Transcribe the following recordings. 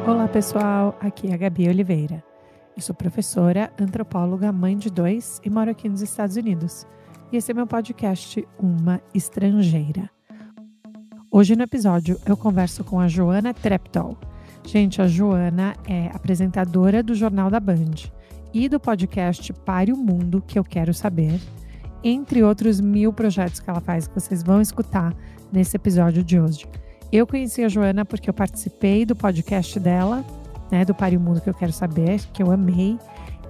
Olá pessoal, aqui é a Gabi Oliveira. Eu sou professora, antropóloga, mãe de 2 e moro aqui nos Estados Unidos. E esse é meu podcast Uma Estrangeira. Hoje no episódio eu converso com a Joana Treptow. Gente, a Joana é apresentadora do Jornal da Band e do podcast Pare o Mundo que eu quero saber, entre outros 1000 projetos que ela faz que vocês vão escutar nesse episódio de hoje. Eu conheci a Joana porque eu participei do podcast dela, né, do Pare o Mundo que eu quero saber, que eu amei.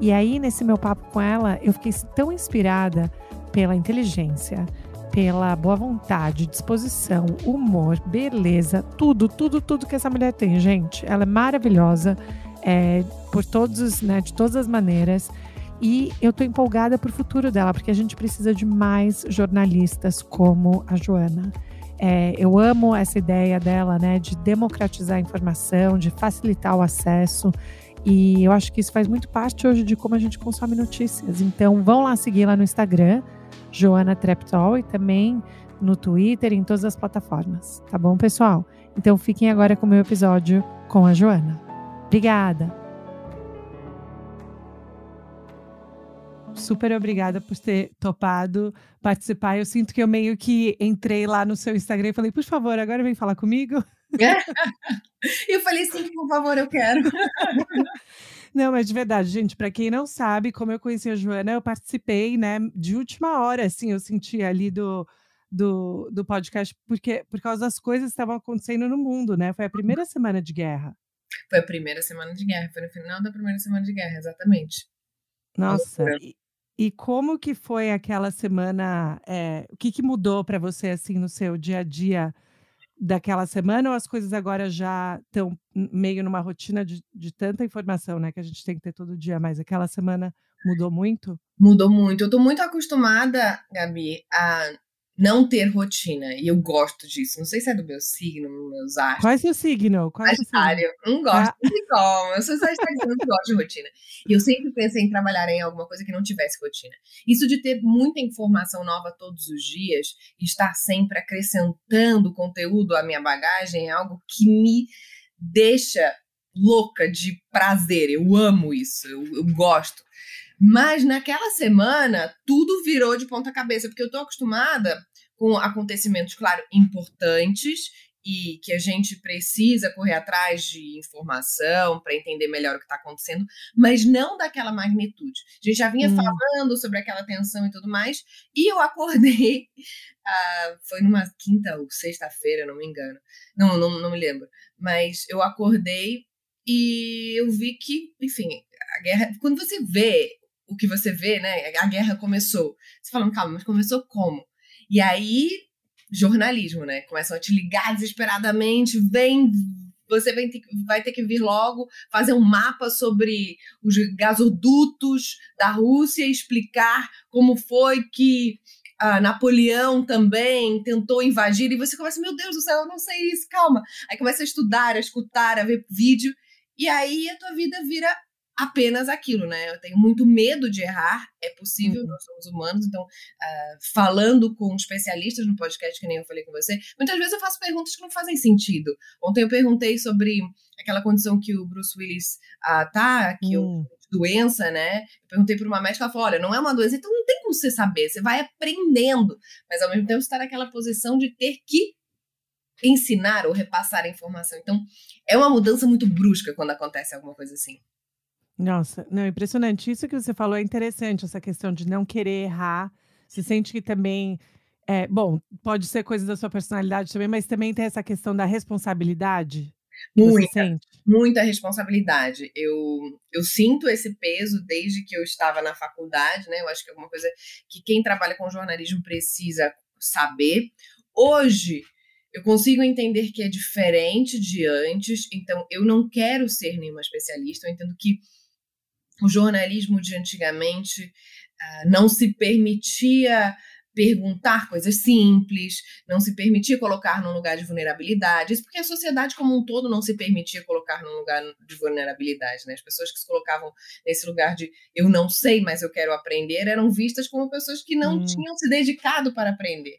E aí, nesse meu papo com ela, eu fiquei tão inspirada pela inteligência, pela boa vontade, disposição, humor, beleza, tudo que essa mulher tem, gente. Ela é maravilhosa, por todos, né, de todas as maneiras. E eu tô empolgada pro futuro dela, porque a gente precisa de mais jornalistas como a Joana. Eu amo essa ideia dela, né, de democratizar a informação, de facilitar o acesso, e eu acho que isso faz muito parte hoje de como a gente consome notícias. Então vão lá seguir lá no Instagram, Joana Treptow, e também no Twitter e em todas as plataformas, tá bom, pessoal? Então fiquem agora com o meu episódio com a Joana. Obrigada! Super obrigada por ter topado participar. Eu sinto que eu meio que entrei lá no seu Instagram e falei, por favor, agora vem falar comigo. Eu falei, sim, por favor, eu quero. Não, mas de verdade, gente, para quem não sabe, como eu conheci a Joana, eu participei, né, de última hora, assim, eu senti ali do podcast, porque por causa das coisas que estavam acontecendo no mundo, né? Foi a primeira semana de guerra. Foi a primeira semana de guerra, foi no final da primeira semana de guerra, exatamente. Nossa, e como que foi aquela semana? O que mudou para você, assim, no seu dia a dia daquela semana, ou as coisas agora já estão meio numa rotina de tanta informação, né, que a gente tem que ter todo dia, mas aquela semana mudou muito? Mudou muito. Eu tô muito acostumada, Gabi, a não ter rotina, e eu gosto disso. Não sei se é do meu signo, meus Qual é astros. seu signo? Qual é seu signo? Sagitário, não gosto, Ah, não tem como. Eu sou sagitariana, não gosto de rotina. E eu sempre pensei em trabalhar em alguma coisa que não tivesse rotina. Isso de ter muita informação nova todos os dias e estar sempre acrescentando conteúdo à minha bagagem é algo que me deixa louca de prazer. Eu amo isso, eu gosto. Mas naquela semana, tudo virou de ponta cabeça, porque eu tô acostumada com acontecimentos, claro, importantes e que a gente precisa correr atrás de informação para entender melhor o que está acontecendo, mas não daquela magnitude. A gente já vinha falando sobre aquela tensão e tudo mais, e eu acordei, foi numa quinta ou sexta-feira, não me engano, não me lembro, mas eu acordei e eu vi que, enfim, a guerra, quando você vê o que você vê, né, a guerra começou, você fala, calma, mas começou como? E aí, jornalismo, né? Começam a te ligar desesperadamente, vai ter que vir logo fazer um mapa sobre os gasodutos da Rússia, explicar como foi que Napoleão também tentou invadir, e você começa, meu Deus do céu, eu não sei isso, calma. Aí começa a estudar, a escutar, a ver vídeo, e aí a tua vida vira apenas aquilo, né? Eu tenho muito medo de errar, é possível, nós somos humanos, então, falando com especialistas no podcast, que nem eu falei com você, muitas vezes eu faço perguntas que não fazem sentido. Ontem eu perguntei sobre aquela condição que o Bruce Willis que doença, né? Eu perguntei para uma médica, ela falou, olha, não é uma doença, então não tem como você saber, você vai aprendendo, mas ao mesmo tempo você está naquela posição de ter que ensinar ou repassar a informação. Então, é uma mudança muito brusca quando acontece alguma coisa assim. Nossa, não, impressionante. Isso que você falou é interessante, essa questão de não querer errar. Você sente que também, bom, pode ser coisa da sua personalidade também, mas também tem essa questão da responsabilidade que você sente? Muita responsabilidade. Eu sinto esse peso desde que eu estava na faculdade, né? Eu acho que é alguma coisa que quem trabalha com jornalismo precisa saber. Hoje, eu consigo entender que é diferente de antes, então eu não quero ser nenhuma especialista. Eu entendo que o jornalismo de antigamente não se permitia perguntar coisas simples, não se permitia colocar num lugar de vulnerabilidade. Isso porque a sociedade como um todo não se permitia colocar num lugar de vulnerabilidade, né? As pessoas que se colocavam nesse lugar de eu não sei, mas eu quero aprender, eram vistas como pessoas que não tinham se dedicado para aprender.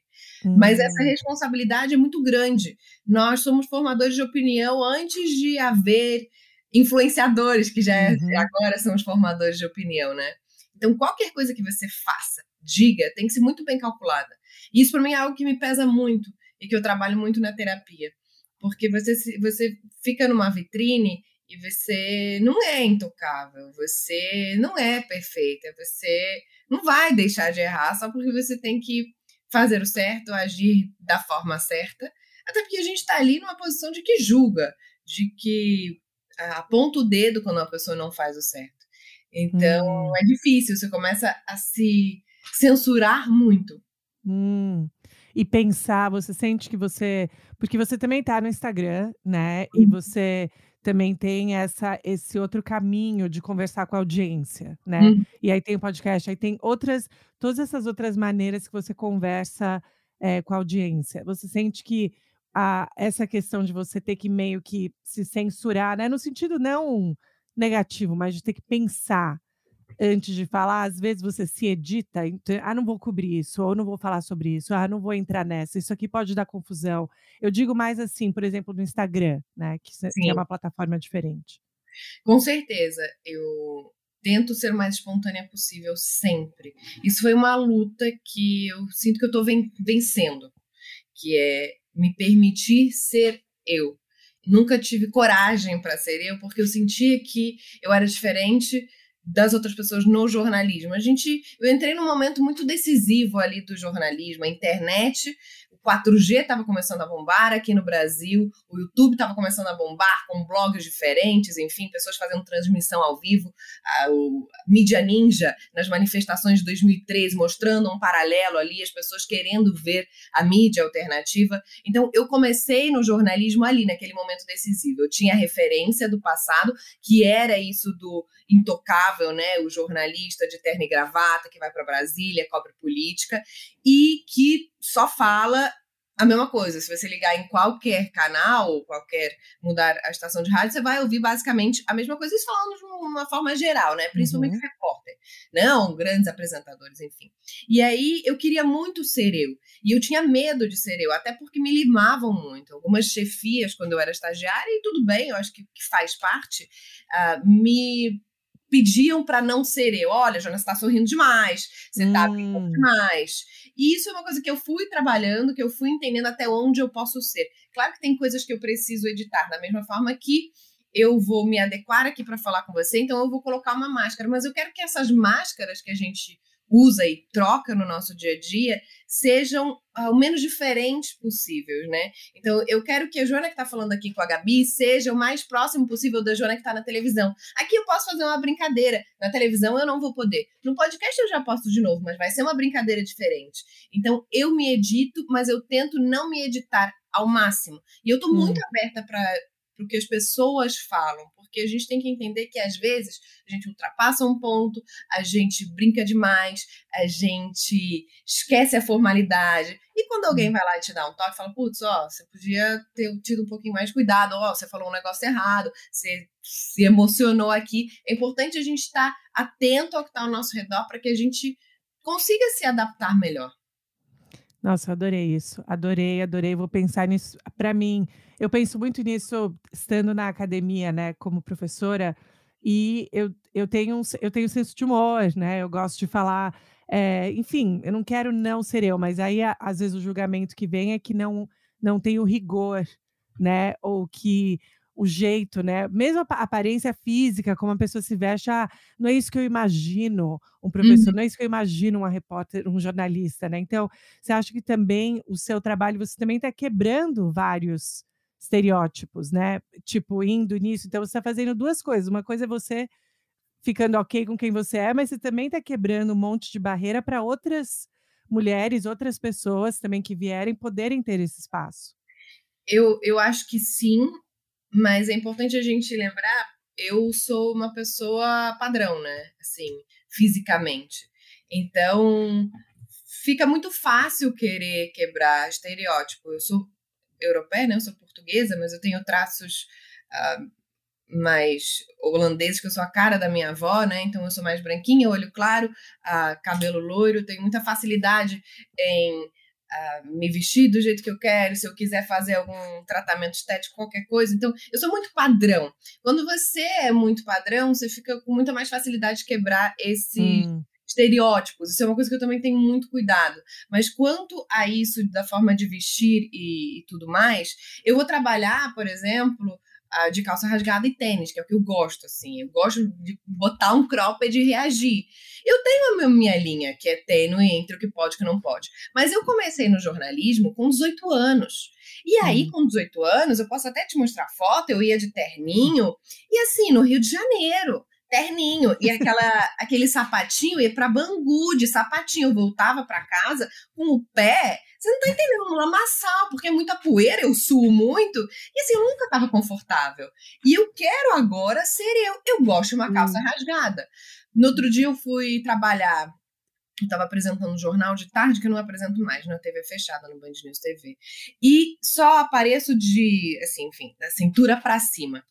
Mas essa responsabilidade é muito grande. Nós somos formadores de opinião antes de haver influenciadores, que agora são os formadores de opinião, né? Então, qualquer coisa que você faça, diga, tem que ser muito bem calculada. E isso, para mim, é algo que me pesa muito e que eu trabalho muito na terapia. Porque você fica numa vitrine e você não é intocável, você não é perfeita, você não vai deixar de errar só porque você tem que fazer o certo, agir da forma certa, até porque a gente está ali numa posição de que julga, de que aponta o dedo quando a pessoa não faz o certo. Então, é difícil, você começa a se censurar muito. E pensar, você sente que você... Porque você também está no Instagram, né? E você também tem esse outro caminho de conversar com a audiência, né? E aí tem o podcast, aí tem todas essas outras maneiras que você conversa com a audiência. Você sente que essa questão de você ter que meio que se censurar, né? No sentido não negativo, mas de ter que pensar antes de falar, às vezes você se edita, então, não vou cobrir isso, ou não vou falar sobre isso, não vou entrar nessa, isso aqui pode dar confusão. Eu digo mais assim, por exemplo, no Instagram, né, que é uma plataforma diferente. Com certeza, eu tento ser o mais espontânea possível sempre. Isso foi uma luta que eu sinto que eu estou vencendo, que é me permitir ser eu. Nunca tive coragem para ser eu, porque eu sentia que eu era diferente das outras pessoas no jornalismo. Eu entrei num momento muito decisivo ali do jornalismo, a internet, o 4G estava começando a bombar aqui no Brasil, o YouTube estava começando a bombar com blogs diferentes, enfim, pessoas fazendo transmissão ao vivo, o Mídia Ninja nas manifestações de 2013, mostrando um paralelo ali, as pessoas querendo ver a mídia alternativa. Então, eu comecei no jornalismo ali, naquele momento decisivo. Eu tinha referência do passado, que era isso do intocável, né? O jornalista de terno e gravata que vai para Brasília, cobre política e que só fala a mesma coisa. Se você ligar em qualquer canal, mudar a estação de rádio, você vai ouvir basicamente a mesma coisa. Isso falando de uma forma geral, né? Principalmente repórter, não grandes apresentadores, enfim. E aí eu queria muito ser eu. E eu tinha medo de ser eu, até porque me limavam muito. Algumas chefias, quando eu era estagiária, e tudo bem, eu acho que faz parte, me pediam para não ser eu. Olha, Joana, você está sorrindo demais, você está brincando demais. E isso é uma coisa que eu fui trabalhando, que eu fui entendendo até onde eu posso ser. Claro que tem coisas que eu preciso editar, da mesma forma que eu vou me adequar aqui para falar com você, então eu vou colocar uma máscara. Mas eu quero que essas máscaras que a gente usa e troca no nosso dia a dia sejam o menos diferentes possíveis, né? Então, eu quero que a Joana que está falando aqui com a Gabi seja o mais próximo possível da Joana que está na televisão. Aqui eu posso fazer uma brincadeira, na televisão eu não vou poder. No podcast eu já posto de novo, mas vai ser uma brincadeira diferente. Então, eu me edito, mas eu tento não me editar ao máximo. E eu estou muito aberta para o que as pessoas falam, porque a gente tem que entender que, às vezes, a gente ultrapassa um ponto, a gente brinca demais, a gente esquece a formalidade, e quando alguém vai lá e te dá um toque, fala, putz, você podia ter tido um pouquinho mais de cuidado, você falou um negócio errado, você se emocionou aqui. É importante a gente estar atento ao que está ao nosso redor para que a gente consiga se adaptar melhor. Nossa, adorei isso. Adorei. Vou pensar nisso. Para mim, eu penso muito nisso estando na academia, né, como professora, e eu tenho senso de humor, né? Eu gosto de falar, enfim, eu não quero não ser eu, mas aí às vezes o julgamento que vem é que não tem o rigor, né? Ou que o jeito, né? Mesmo a aparência física, como a pessoa se veste, não é isso que eu imagino um professor, não é isso que eu imagino uma repórter, um jornalista, né? Então, você acha que também o seu trabalho, você também está quebrando vários estereótipos, né? Tipo, indo nisso. Então, você está fazendo duas coisas. Uma coisa é você ficando ok com quem você é, mas você também está quebrando um monte de barreira para outras mulheres, outras pessoas também que vierem poderem ter esse espaço. Eu acho que sim, mas é importante a gente lembrar, eu sou uma pessoa padrão, né? Assim, fisicamente. Então, fica muito fácil querer quebrar estereótipo. Eu sou europeia, né? Eu sou portuguesa, mas eu tenho traços mais holandeses, que eu sou a cara da minha avó, né? Então eu sou mais branquinha, olho claro, cabelo loiro, tenho muita facilidade em me vestir do jeito que eu quero, se eu quiser fazer algum tratamento estético, qualquer coisa. Então, eu sou muito padrão. Quando você é muito padrão, você fica com muita mais facilidade de quebrar esses estereótipos. Isso é uma coisa que eu também tenho muito cuidado. Mas quanto a isso da forma de vestir e tudo mais, eu vou trabalhar, por exemplo, de calça rasgada e tênis, que é o que eu gosto, assim. Eu gosto de botar um cropped e reagir. Eu tenho a minha linha, que é tênue entre o que pode e o que não pode. Mas eu comecei no jornalismo com 18 anos. E aí, com 18 anos, eu posso até te mostrar foto, eu ia de terninho, e assim, no Rio de Janeiro, terninho, e aquele sapatinho, ia pra Bangu de sapatinho, eu voltava pra casa com o pé, você não tá entendendo, um lamaçal, porque é muita poeira, eu suo muito, e assim, eu nunca tava confortável. E eu quero agora ser eu gosto de uma calça rasgada. No outro dia eu fui trabalhar, eu estava apresentando um jornal de tarde, que eu não apresento mais, na TV fechada, no Band News TV. E só apareço assim, enfim, da cintura para cima.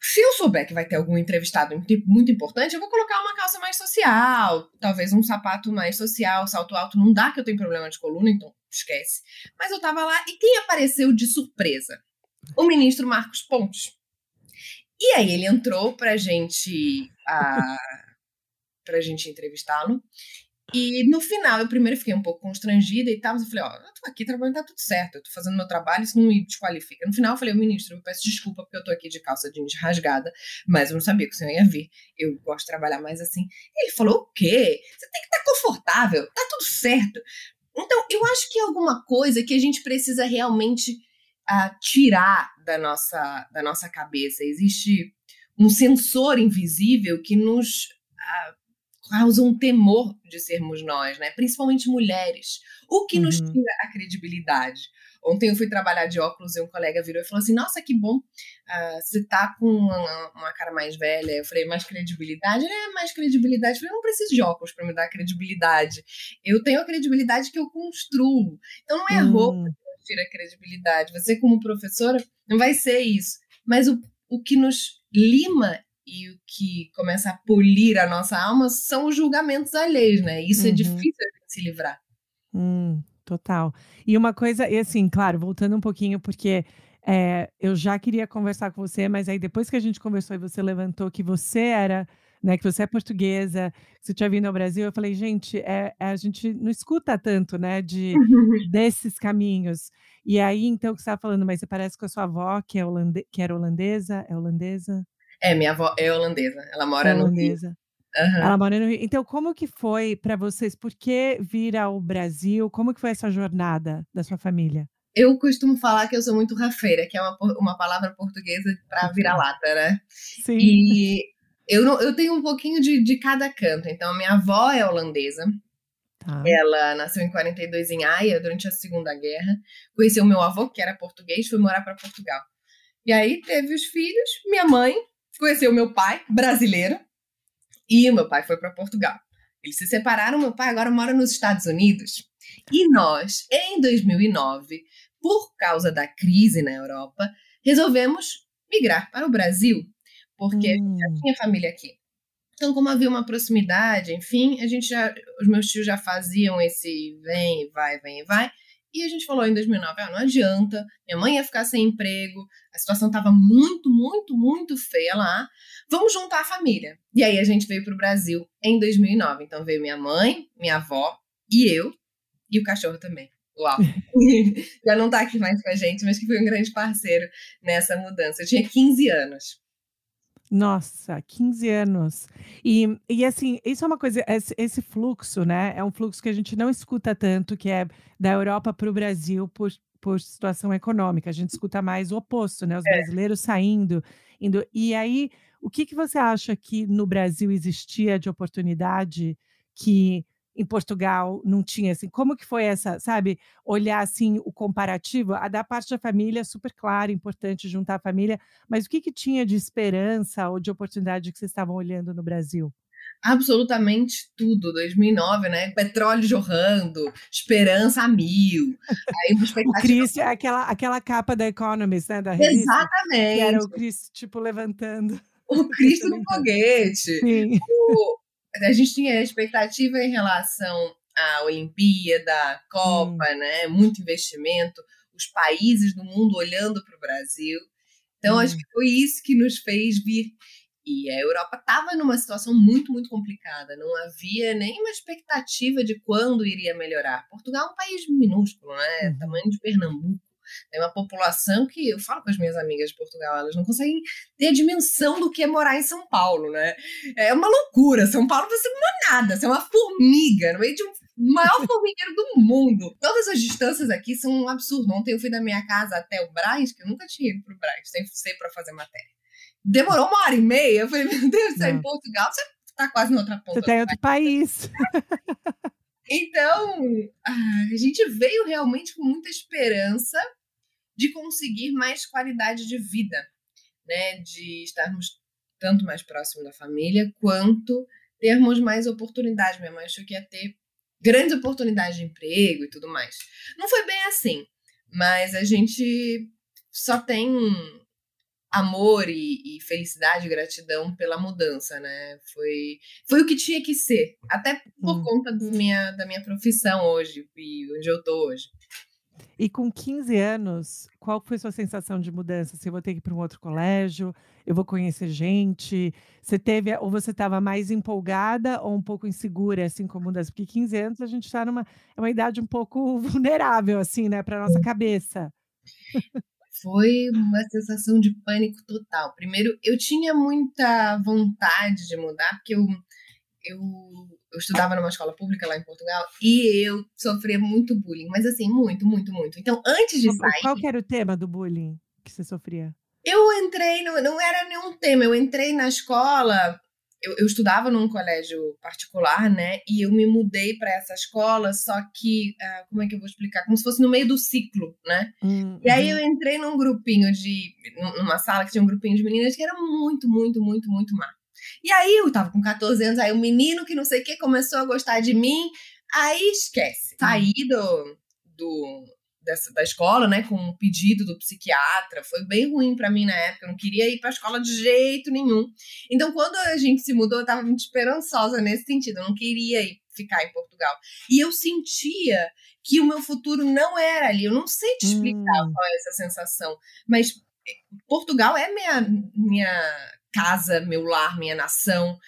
Se eu souber que vai ter algum entrevistado muito importante, eu vou colocar uma calça mais social, talvez um sapato mais social, salto alto não dá, que eu tenho problema de coluna, então esquece. Mas eu tava lá, e quem apareceu de surpresa? O ministro Marcos Pontes. E aí ele entrou pra gente entrevistá-lo. E no final, eu primeiro fiquei um pouco constrangida e tal, mas eu falei, eu tô aqui trabalhando, tá tudo certo, eu tô fazendo meu trabalho, isso não me desqualifica. No final, eu falei, ministro, eu peço desculpa porque eu tô aqui de calça jeans rasgada, mas eu não sabia que o senhor ia vir, eu gosto de trabalhar mais assim. Ele falou, o quê? Você tem que estar confortável, tá tudo certo. Então, eu acho que é alguma coisa que a gente precisa realmente tirar da nossa cabeça. Existe um sensor invisível que nos causa um temor de sermos nós, né? Principalmente mulheres. O que nos tira a credibilidade. Ontem eu fui trabalhar de óculos e um colega virou e falou assim, nossa, que bom, você tá com uma cara mais velha. Eu falei, mais credibilidade? Mais credibilidade. Eu falei, eu não preciso de óculos para me dar credibilidade. Eu tenho a credibilidade que eu construo. Então não é a roupa que tira a credibilidade. Você como professora não vai ser isso. Mas o que nos lima e o que começa a polir a nossa alma são os julgamentos alheios, né? Isso é difícil de se livrar. Total. E uma coisa, e assim, claro, voltando um pouquinho, porque eu já queria conversar com você, mas aí depois que a gente conversou e você levantou que você era, né, que você é portuguesa, que você tinha vindo ao Brasil, eu falei, gente, a gente não escuta tanto, né, desses caminhos. E aí, então, que você estava falando, mas você parece com a sua avó, que era holandesa, é holandesa? Minha avó é holandesa, ela mora É no Rio. holandesa. Ela mora no Rio. Então, como que foi para vocês? Por que vir ao Brasil? Como que foi essa jornada da sua família? Eu costumo falar que eu sou muito rafeira, que é uma palavra portuguesa para vira-lata, né? Sim. E eu tenho um pouquinho de cada canto. Então, minha avó é holandesa. Tá. Ela nasceu em 42 em Haia, durante a Segunda Guerra. Conheceu meu avô, que era português, foi morar para Portugal. E aí teve os filhos. Minha mãe conheceu meu pai, brasileiro. E meu pai foi para Portugal. Eles se separaram, meu pai agora mora nos Estados Unidos. E nós, em 2009, por causa da crise na Europa, resolvemos migrar para o Brasil, porque a gente já tinha família aqui. Então, como havia uma proximidade, enfim, os meus tios já faziam esse vem e vai, e a gente falou em 2009, não adianta, minha mãe ia ficar sem emprego, a situação estava muito, muito, muito feia lá, vamos juntar a família. E aí a gente veio para o Brasil em 2009. Então veio minha mãe, minha avó e eu, e o cachorro também. Uau! Já não está aqui mais com a gente, mas que foi um grande parceiro nessa mudança. Eu tinha 15 anos. Nossa, 15 anos. E assim, isso é uma coisa, esse fluxo, né? É um fluxo que a gente não escuta tanto, que é da Europa para o Brasil por situação econômica. A gente escuta mais o oposto, né? Os brasileiros saindo, indo. E aí, o que você acha que no Brasil existia de oportunidade que em Portugal não tinha, assim? Como que foi essa, sabe, olhar assim o comparativo? A da parte da família, super claro, importante juntar a família, mas o que tinha de esperança ou de oportunidade que vocês estavam olhando no Brasil? Absolutamente tudo, 2009, né? Petróleo jorrando, esperança a mil. Aí uma O expectativa. Chris é aquela capa da Economist, né, da revista, que era o Exatamente. Chris, tipo, levantando. O Cristo no foguete. Sim. A gente tinha expectativa em relação a Olimpíada, a Hum, Copa, né? Muito investimento, os países do mundo olhando para o Brasil. Então, acho que hum, foi isso que nos fez vir. E a Europa estava numa situação muito, muito complicada. Não havia nenhuma expectativa de quando iria melhorar. Portugal é um país minúsculo, né? uhum. Tamanho de Pernambuco. Tem uma população que eu falo com as minhas amigas de Portugal, elas não conseguem ter a dimensão do que é morar em São Paulo, né? É uma loucura. São Paulo você não é nada, você é uma formiga no meio de um maior formigueiro do mundo. Todas as distâncias aqui são um absurdo. Ontem eu fui da minha casa até o Brás, que eu nunca tinha ido pro Brás, sem ser para fazer matéria. Demorou 1 hora e meia. Eu falei, meu Deus, você é em Não, Portugal, você tá quase na outra você ponta está do em outro país. país. Então, a gente veio realmente com muita esperança de conseguir mais qualidade de vida, né? De estarmos tanto mais próximo da família, quanto termos mais oportunidades. Minha mãe achou que ia ter grandes oportunidades de emprego e tudo mais. Não foi bem assim, mas a gente só tem amor e felicidade e gratidão pela mudança, né? Foi o que tinha que ser, até por Hum. conta da minha profissão hoje e onde eu tô hoje. E com 15 anos, qual foi sua sensação de mudança? Se eu vou ter que ir para um outro colégio, eu vou conhecer gente. Você teve ou você estava mais empolgada ou um pouco insegura, assim, com a mudança? Porque 15 anos a gente está numa é uma idade um pouco vulnerável, assim, né, para nossa cabeça. Foi uma sensação de pânico total. Primeiro, eu tinha muita vontade de mudar, porque eu, eu estudava numa escola pública lá em Portugal e eu sofria muito bullying, mas assim, muito, muito, muito. Então, antes de Qual sair, que era o tema do bullying que você sofria? eu entrei, não era nenhum tema, eu entrei na escola. Eu estudava num colégio particular, né? E eu me mudei para essa escola, só que, como é que eu vou explicar? Como se fosse no meio do ciclo, né? E aí eu Uhum. entrei numa sala que tinha um grupinho de meninas que era muito, muito, muito, muito má. E aí eu tava com 14 anos, aí o menino que não sei o que começou a gostar de mim, aí esquece. Hum. Saí da escola, né, com um pedido do psiquiatra, foi bem ruim pra mim na época, eu não queria ir pra escola de jeito nenhum. Então quando a gente se mudou, eu tava muito esperançosa nesse sentido, eu não queria ficar em Portugal. E eu sentia que o meu futuro não era ali. Eu não sei te explicar Hum. qual é essa sensação, mas Portugal é minha casa, meu lar, minha nação,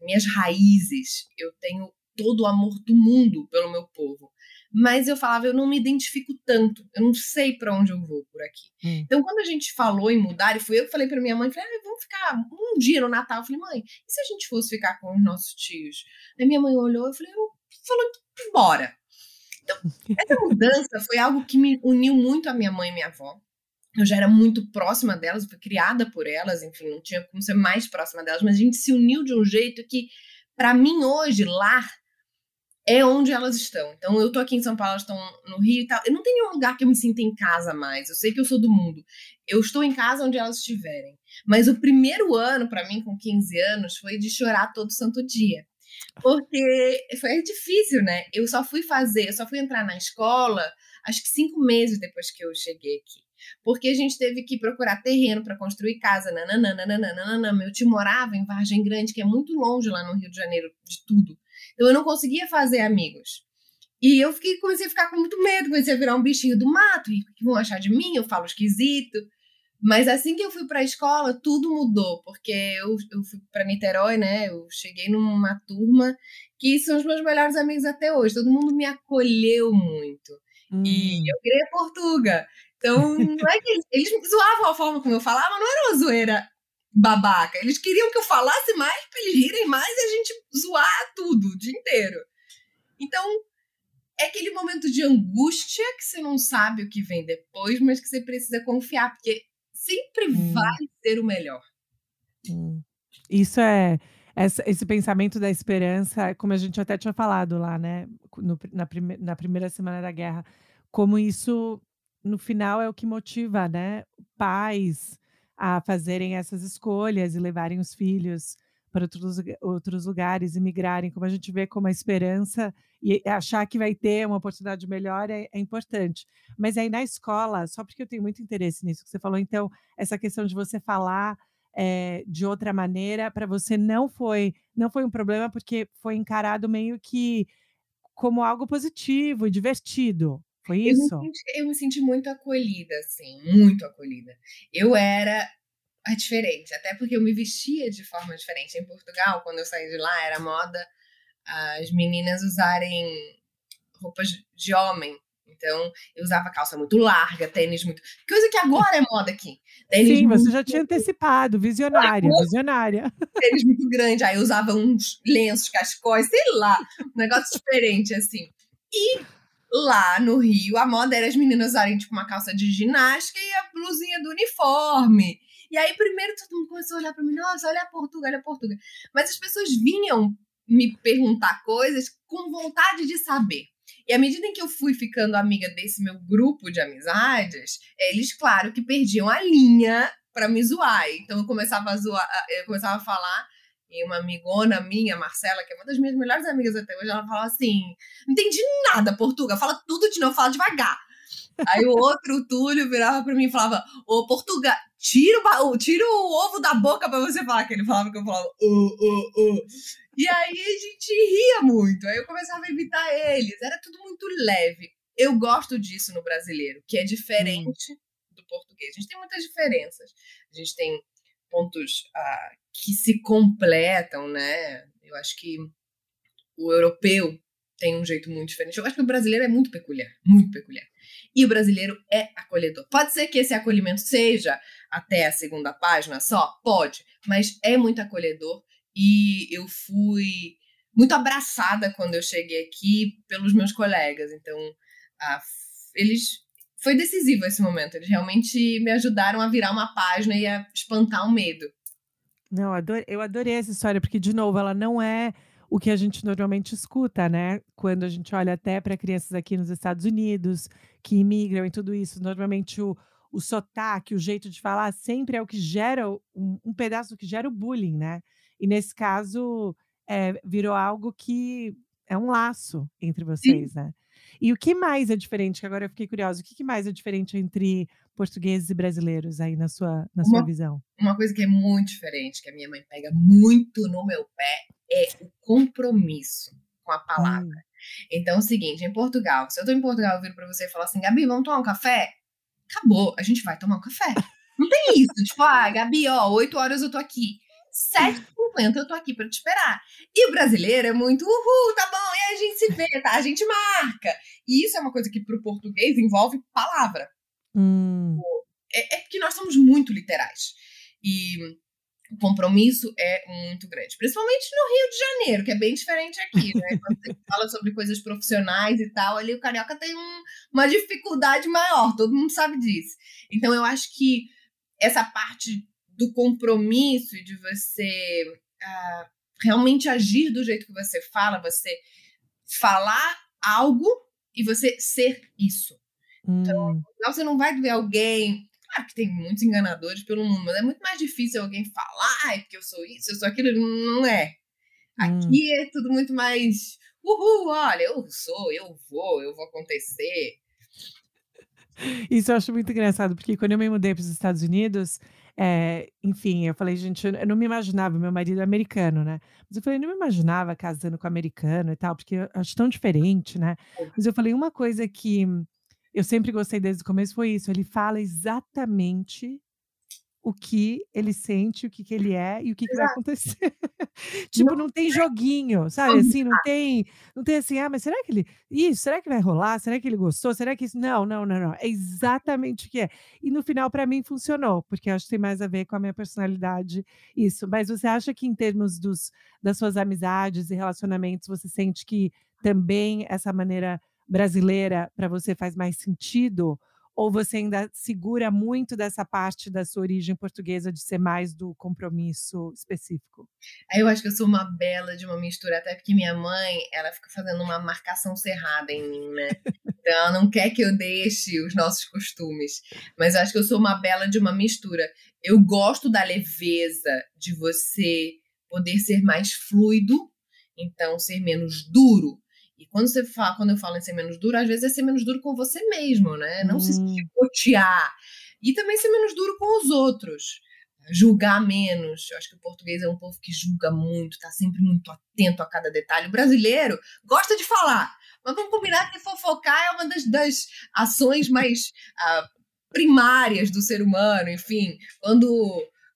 minhas raízes. Eu tenho todo o amor do mundo pelo meu povo. Mas eu falava, eu não me identifico tanto, eu não sei para onde eu vou por aqui. Hum. Então, quando a gente falou em mudar, e fui eu que falei para minha mãe, falei, vamos ficar um dia no Natal. Eu falei, mãe, e se a gente fosse ficar com os nossos tios? Aí minha mãe olhou, eu falei, falou, bora. Então, essa mudança foi algo que me uniu muito à minha mãe e minha avó. Eu já era muito próxima delas, fui criada por elas, enfim, não tinha como ser mais próxima delas, mas a gente se uniu de um jeito que, para mim, hoje, lar é onde elas estão. Então, eu tô aqui em São Paulo, elas estão no Rio e tal. Eu não tenho nenhum lugar que eu me sinta em casa mais. Eu sei que eu sou do mundo. Eu estou em casa onde elas estiverem. Mas o primeiro ano, para mim, com 15 anos, foi de chorar todo santo dia. Porque foi difícil, né? Eu só fui entrar na escola, acho que 5 meses depois que eu cheguei aqui. Porque a gente teve que procurar terreno para construir casa, nananã, nananã, nananã. Meu tio morava em Vargem Grande, que é muito longe lá no Rio de Janeiro de tudo. Então eu não conseguia fazer amigos. E comecei a ficar com muito medo, comecei a virar um bichinho do mato. E o que vão achar de mim? Eu falo esquisito. Mas assim que eu fui para a escola, tudo mudou, porque eu fui para Niterói, né? Eu cheguei numa turma que são os meus melhores amigos até hoje. Todo mundo me acolheu muito. E Hum. eu queria Portuga. Então, não é que eles me zoavam a forma como eu falava, não era uma zoeira babaca. Eles queriam que eu falasse mais para eles rirem mais e a gente zoar tudo o dia inteiro. Então, é aquele momento de angústia que você não sabe o que vem depois, mas que você precisa confiar, porque sempre Hum. vai ser o melhor. Hum. Isso é esse pensamento da esperança, como a gente até tinha falado lá, né, na primeira semana da guerra, como isso, no final, é o que motiva, né, pais a fazerem essas escolhas e levarem os filhos para outros lugares e migrarem, como a gente vê como a esperança e achar que vai ter uma oportunidade melhor é importante. Mas aí na escola, só porque eu tenho muito interesse nisso que você falou, então, essa questão de você falar de outra maneira, para você não foi um problema, porque foi encarado meio que como algo positivo e divertido. Foi isso? Eu me senti muito acolhida, assim, muito acolhida. Eu era a diferente, até porque eu me vestia de forma diferente. Em Portugal, quando eu saí de lá, era moda as meninas usarem roupas de homem. Então, eu usava calça muito larga, tênis muito. Coisa que agora é moda aqui. Tênis Sim, você muito, já tinha antecipado, visionária, visionária. tênis muito grande. Aí eu usava uns lenços, cachecóis, sei lá, um negócio diferente, assim. E lá no Rio, a moda era as meninas usarem tipo uma calça de ginástica e a blusinha do uniforme. E aí, primeiro, todo mundo começou a olhar pra mim, nossa, olha a Portugal, olha a Portugal. Mas as pessoas vinham me perguntar coisas com vontade de saber. E à medida em que eu fui ficando amiga desse meu grupo de amizades, eles, claro, que perdiam a linha pra me zoar. Então eu começava a zoar, eu começava a falar, e uma amigona minha, Marcela, que é uma das minhas melhores amigas até hoje, ela falava assim: não entendi nada, Portuga, fala tudo de novo, fala devagar. Aí o outro, o Túlio, virava pra mim e falava: ô, Portuga, tira o ovo da boca pra você falar, que ele falava que eu falava, E aí a gente ria muito, aí eu começava a imitar eles, era tudo muito leve. Eu gosto disso no brasileiro, que é diferente do português. A gente tem muitas diferenças. A gente tem pontos que se completam, né? Eu acho que o europeu tem um jeito muito diferente. Eu acho que o brasileiro é muito peculiar, muito peculiar. E o brasileiro é acolhedor. Pode ser que esse acolhimento seja até a segunda página só? Pode, mas é muito acolhedor e eu fui muito abraçada quando eu cheguei aqui pelos meus colegas. Então, eles... Foi decisivo esse momento. Eles realmente me ajudaram a virar uma página e a espantar o medo. Não, eu adorei essa história, porque, de novo, ela não é o que a gente normalmente escuta, né? Quando a gente olha até para crianças aqui nos Estados Unidos, que imigram e tudo isso, normalmente o sotaque, o jeito de falar, sempre é o que gera um pedaço que gera o bullying, né? E nesse caso, virou algo que é um laço entre Sim. vocês, né? E o que mais é diferente? Que agora eu fiquei curiosa. O que mais é diferente entre portugueses e brasileiros aí na sua Uma, visão? uma coisa que é muito diferente, que a minha mãe pega muito no meu pé, é o compromisso com a palavra. Hum. Então é o seguinte, em Portugal, se eu tô em Portugal, eu viro pra você e falar assim, Gabi, vamos tomar um café? Acabou, a gente vai tomar um café. Não tem isso, tipo, Gabi, 8 horas eu tô aqui. 7h50 eu tô aqui pra te esperar. E o brasileiro é muito, tá bom, e aí a gente se vê, tá? A gente marca. E isso é uma coisa que pro português envolve palavra. Hum. É porque nós somos muito literais. E o compromisso é muito grande. Principalmente no Rio de Janeiro, que é bem diferente aqui, né? Quando você fala sobre coisas profissionais e tal, ali o carioca tem uma dificuldade maior, todo mundo sabe disso. Então eu acho que essa parte do compromisso e de você realmente agir do jeito que você fala, você falar algo e você ser isso. Hum. Então, você não vai ver alguém. Claro que tem muitos enganadores pelo mundo, mas é muito mais difícil alguém falar, porque eu sou isso, eu sou aquilo. Não é. Hum. Aqui é tudo muito mais. Uhul, olha, eu sou, eu vou acontecer. Isso eu acho muito engraçado, porque quando eu me mudei para os Estados Unidos, enfim, eu falei: "Gente, eu não me imaginava", meu marido é americano, né, mas eu falei: "Não me imaginava casando com americano e tal", porque eu acho tão diferente, né. Mas eu falei: "Uma coisa que eu sempre gostei desde o começo foi isso, ele fala exatamente o que ele sente, o que que ele é e o que que vai Exato. acontecer". Não Tipo, não tem joguinho, sabe, vamos. assim, não tem assim: "Ah, mas será que ele isso, será que vai rolar? Será que ele gostou? Será que isso", não, não, não, não, é exatamente o que é. E no final para mim funcionou, porque eu acho que tem mais a ver com a minha personalidade isso. Mas você acha que em termos das suas amizades e relacionamentos, você sente que também essa maneira brasileira para você faz mais sentido? Ou você ainda segura muito dessa parte da sua origem portuguesa de ser mais do compromisso específico? Aí eu acho que eu sou uma bela de uma mistura, até porque minha mãe, ela fica fazendo uma marcação cerrada em mim, né? Então ela não quer que eu deixe os nossos costumes. Mas eu acho que eu sou uma bela de uma mistura. Eu gosto da leveza de você poder ser mais fluido, então ser menos duro. E quando eu falo em ser menos duro, às vezes é ser menos duro com você mesmo, né? Não se Hum. chicotear. E também ser menos duro com os outros. Julgar menos. Eu acho que o português é um povo que julga muito, tá sempre muito atento a cada detalhe. O brasileiro gosta de falar, Mas vamos combinar que fofocar é uma das ações mais primárias do ser humano, enfim. Quando,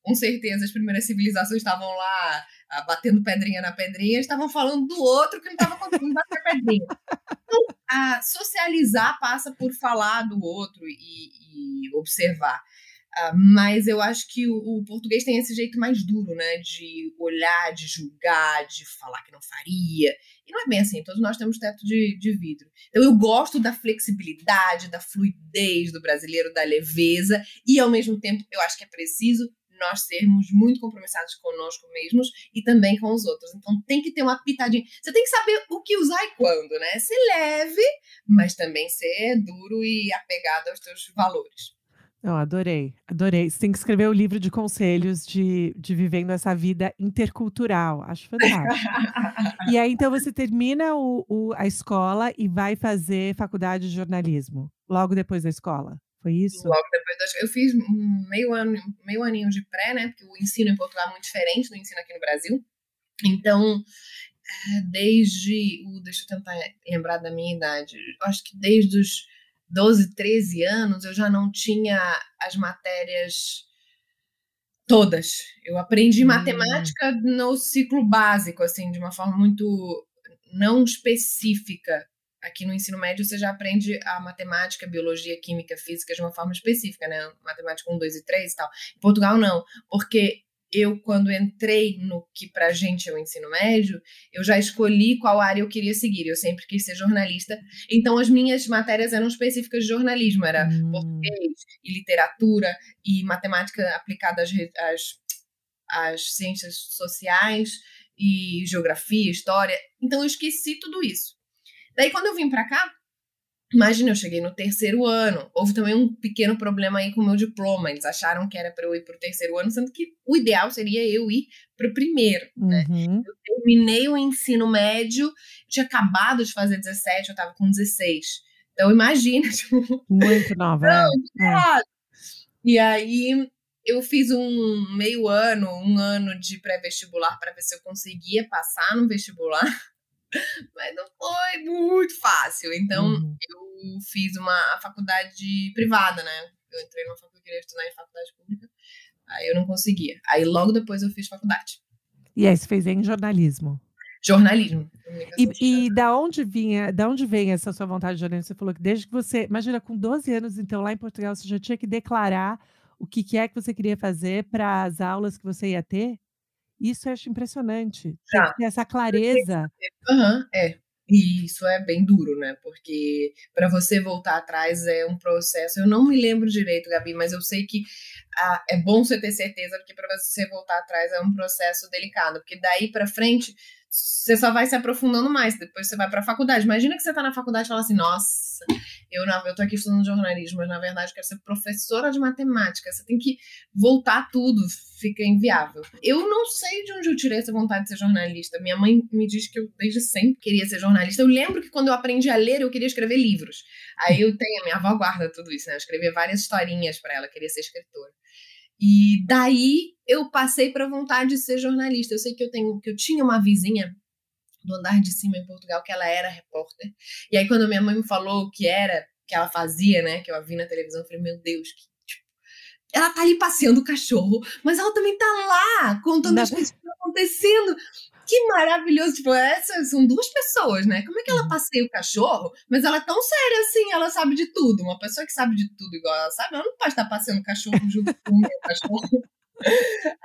com certeza, as primeiras civilizações estavam lá batendo pedrinha na pedrinha, estavam falando do outro que não estava conseguindo bater pedrinha. Então, socializar passa por falar do outro e observar. Mas eu acho que o português tem esse jeito mais duro, né? De olhar, de julgar, de falar que não faria. E não é bem assim, todos nós temos teto de vidro. Então eu gosto da flexibilidade, da fluidez do brasileiro, da leveza. E ao mesmo tempo eu acho que é preciso nós sermos muito compromissados conosco mesmos e também com os outros. Então tem que ter uma pitadinha. Você tem que saber o que usar e quando, né? Ser leve, mas também ser duro e apegado aos teus valores. Não, adorei, adorei. Você tem que escrever o livro de conselhos de vivendo essa vida intercultural. Acho fantástico. E aí, então, você termina a escola e vai fazer faculdade de jornalismo, logo depois da escola. Foi isso? Logo depois, eu fiz meio aninho de pré, né? Porque o ensino em Portugal é muito diferente do ensino aqui no Brasil. Então, deixa eu tentar lembrar da minha idade. Acho que desde os 12, 13 anos, eu já não tinha as matérias todas. Eu aprendi matemática no ciclo básico, assim, de uma forma muito não específica. Aqui no ensino médio você já aprende a matemática, biologia, química, física de uma forma específica, né? Matemática 1, 2 e 3 e tal. Em Portugal, não. Porque eu, quando entrei no que pra gente é o ensino médio, eu já escolhi qual área eu queria seguir. Eu sempre quis ser jornalista. Então, as minhas matérias eram específicas de jornalismo. Era português e literatura e matemática aplicada às ciências sociais e geografia, história. Então, eu esqueci tudo isso. Daí, quando eu vim pra cá, imagina, eu cheguei no terceiro ano. Houve também um pequeno problema aí com o meu diploma. Eles acharam que era para eu ir para o terceiro ano, sendo que o ideal seria eu ir para o primeiro, né? Eu terminei o ensino médio, tinha acabado de fazer 17, eu estava com 16. Então, imagina, tipo... Muito nova, E aí, eu fiz um ano de pré-vestibular para ver se eu conseguia passar no vestibular. Mas não foi muito fácil. Então, eu fiz a faculdade privada, né? Eu entrei numa faculdade, eu queria estudar em faculdade pública. Aí eu não conseguia. Aí logo depois eu fiz faculdade. E aí você fez em jornalismo? Jornalismo. E da onde vem essa sua vontade de jornalismo? Você falou que desde que você... Imagina, com 12 anos, então, lá em Portugal, você já tinha que declarar o que é que você queria fazer para as aulas que você ia ter? Isso eu acho impressionante. Tem que ter essa clareza. E isso é bem duro, né? Porque para você voltar atrás é um processo. Eu não me lembro direito, Gabi, mas eu sei que é bom você ter certeza, porque para você voltar atrás é um processo delicado. Porque daí para frente você só vai se aprofundando mais. Depois você vai para a faculdade. Imagina que você tá na faculdade e fala assim: nossa, eu tô aqui estudando jornalismo, mas na verdade eu quero ser professora de matemática. Você tem que voltar tudo, fica inviável. Eu não sei de onde eu tirei essa vontade de ser jornalista. Minha mãe me diz que eu desde sempre queria ser jornalista. Eu lembro que quando eu aprendi a ler, eu queria escrever livros. Aí a minha avó guarda tudo isso, né? Eu escrevi várias historinhas para ela, queria ser escritora. E daí eu passei para a vontade de ser jornalista. Eu sei que eu tinha uma vizinha do andar de cima em Portugal que ela era repórter. E aí quando minha mãe me falou o que ela fazia, né, que eu a vi na televisão, eu falei: meu Deus, ela tá ali passeando o cachorro, mas ela também tá lá contando as coisas que estão acontecendo. Que maravilhoso, tipo, essas são duas pessoas, né? Como é que ela passeia o cachorro, mas ela é tão séria assim, ela sabe de tudo. Uma pessoa que sabe de tudo igual ela sabe, ela não pode estar passeando o cachorro junto com o meu cachorro.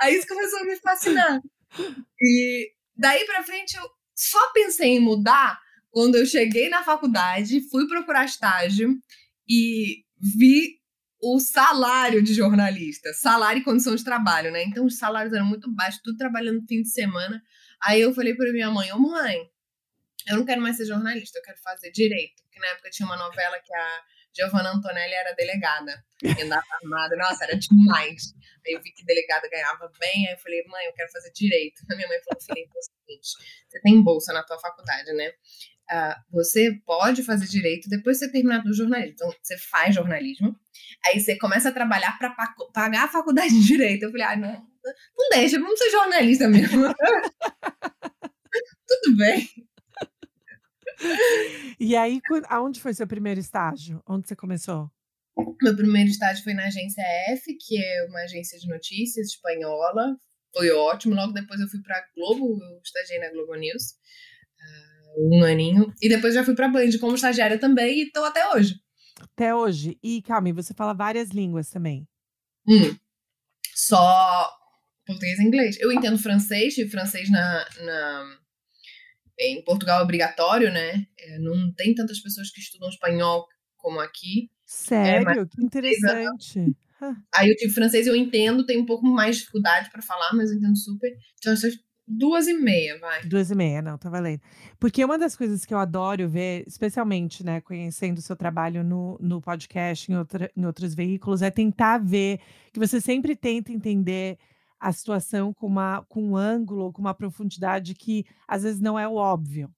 Aí isso começou a me fascinar. E daí pra frente eu só pensei em mudar quando eu cheguei na faculdade, fui procurar estágio e vi o salário de jornalista, salário e condição de trabalho, né? Então os salários eram muito baixos, tudo trabalhando no fim de semana. Aí eu falei pra minha mãe: mãe, eu não quero mais ser jornalista, eu quero fazer direito. Porque na época tinha uma novela que a Giovanna Antonelli era delegada, e andava armada. Nossa, era demais. Aí eu vi que delegada ganhava bem, aí eu falei: mãe, eu quero fazer direito. A minha mãe falou: filha, é o seguinte, você tem bolsa na tua faculdade, né? Você pode fazer direito depois de você terminar do jornalismo. Então, você faz jornalismo, aí você começa a trabalhar para pagar a faculdade de direito. Eu falei: não deixa, vamos ser jornalista mesmo. Tudo bem. E aí, aonde foi seu primeiro estágio? Onde você começou? Meu primeiro estágio foi na agência F, que é uma agência de notícias espanhola. Foi ótimo. Logo depois eu fui para a Globo, eu estagiei na Globo News, 1 aninho. E depois já fui para a Band como estagiária também e estou até hoje. Até hoje. E, calma, você fala várias línguas também? Só português e inglês. Eu entendo francês, tive francês em Portugal é obrigatório, né? Não tem tantas pessoas que estudam espanhol como aqui. Mas Sério? Que interessante. aí eu tive francês, eu entendo, tenho um pouco mais de dificuldade para falar, mas eu entendo super. Então, essas 2h30, vai. 2h30, não, tá valendo. Porque uma das coisas que eu adoro ver, especialmente, né, conhecendo o seu trabalho no podcast, em outros veículos, é tentar ver que você sempre tenta entender a situação com um ângulo, com uma profundidade que às vezes não é o óbvio,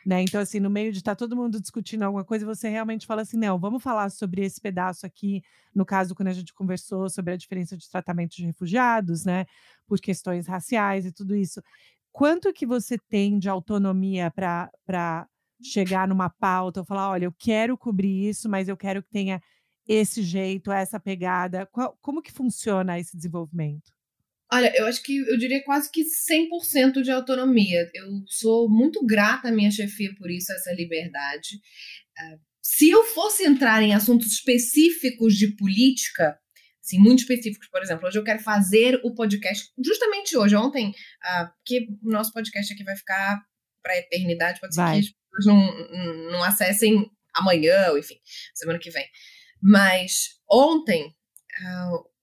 né? Então, assim, no meio de estar todo mundo discutindo alguma coisa, você realmente fala assim: não, vamos falar sobre esse pedaço aqui. No caso, quando a gente conversou sobre a diferença de tratamento de refugiados, né, por questões raciais e tudo isso. Quanto que você tem de autonomia para chegar numa pauta ou falar: "Olha, eu quero cobrir isso, mas eu quero que tenha esse jeito, essa pegada"? Como que funciona esse desenvolvimento? Olha, eu acho que eu diria quase que 100% de autonomia. Eu sou muito grata à minha chefia por isso, essa liberdade. Se eu fosse entrar em assuntos específicos de política, assim, muito específicos, por exemplo, hoje eu quero fazer o podcast, justamente hoje, ontem, porque o nosso podcast aqui vai ficar para a eternidade, pode ser que as Vai. pessoas não acessem amanhã, ou enfim, semana que vem. Mas ontem,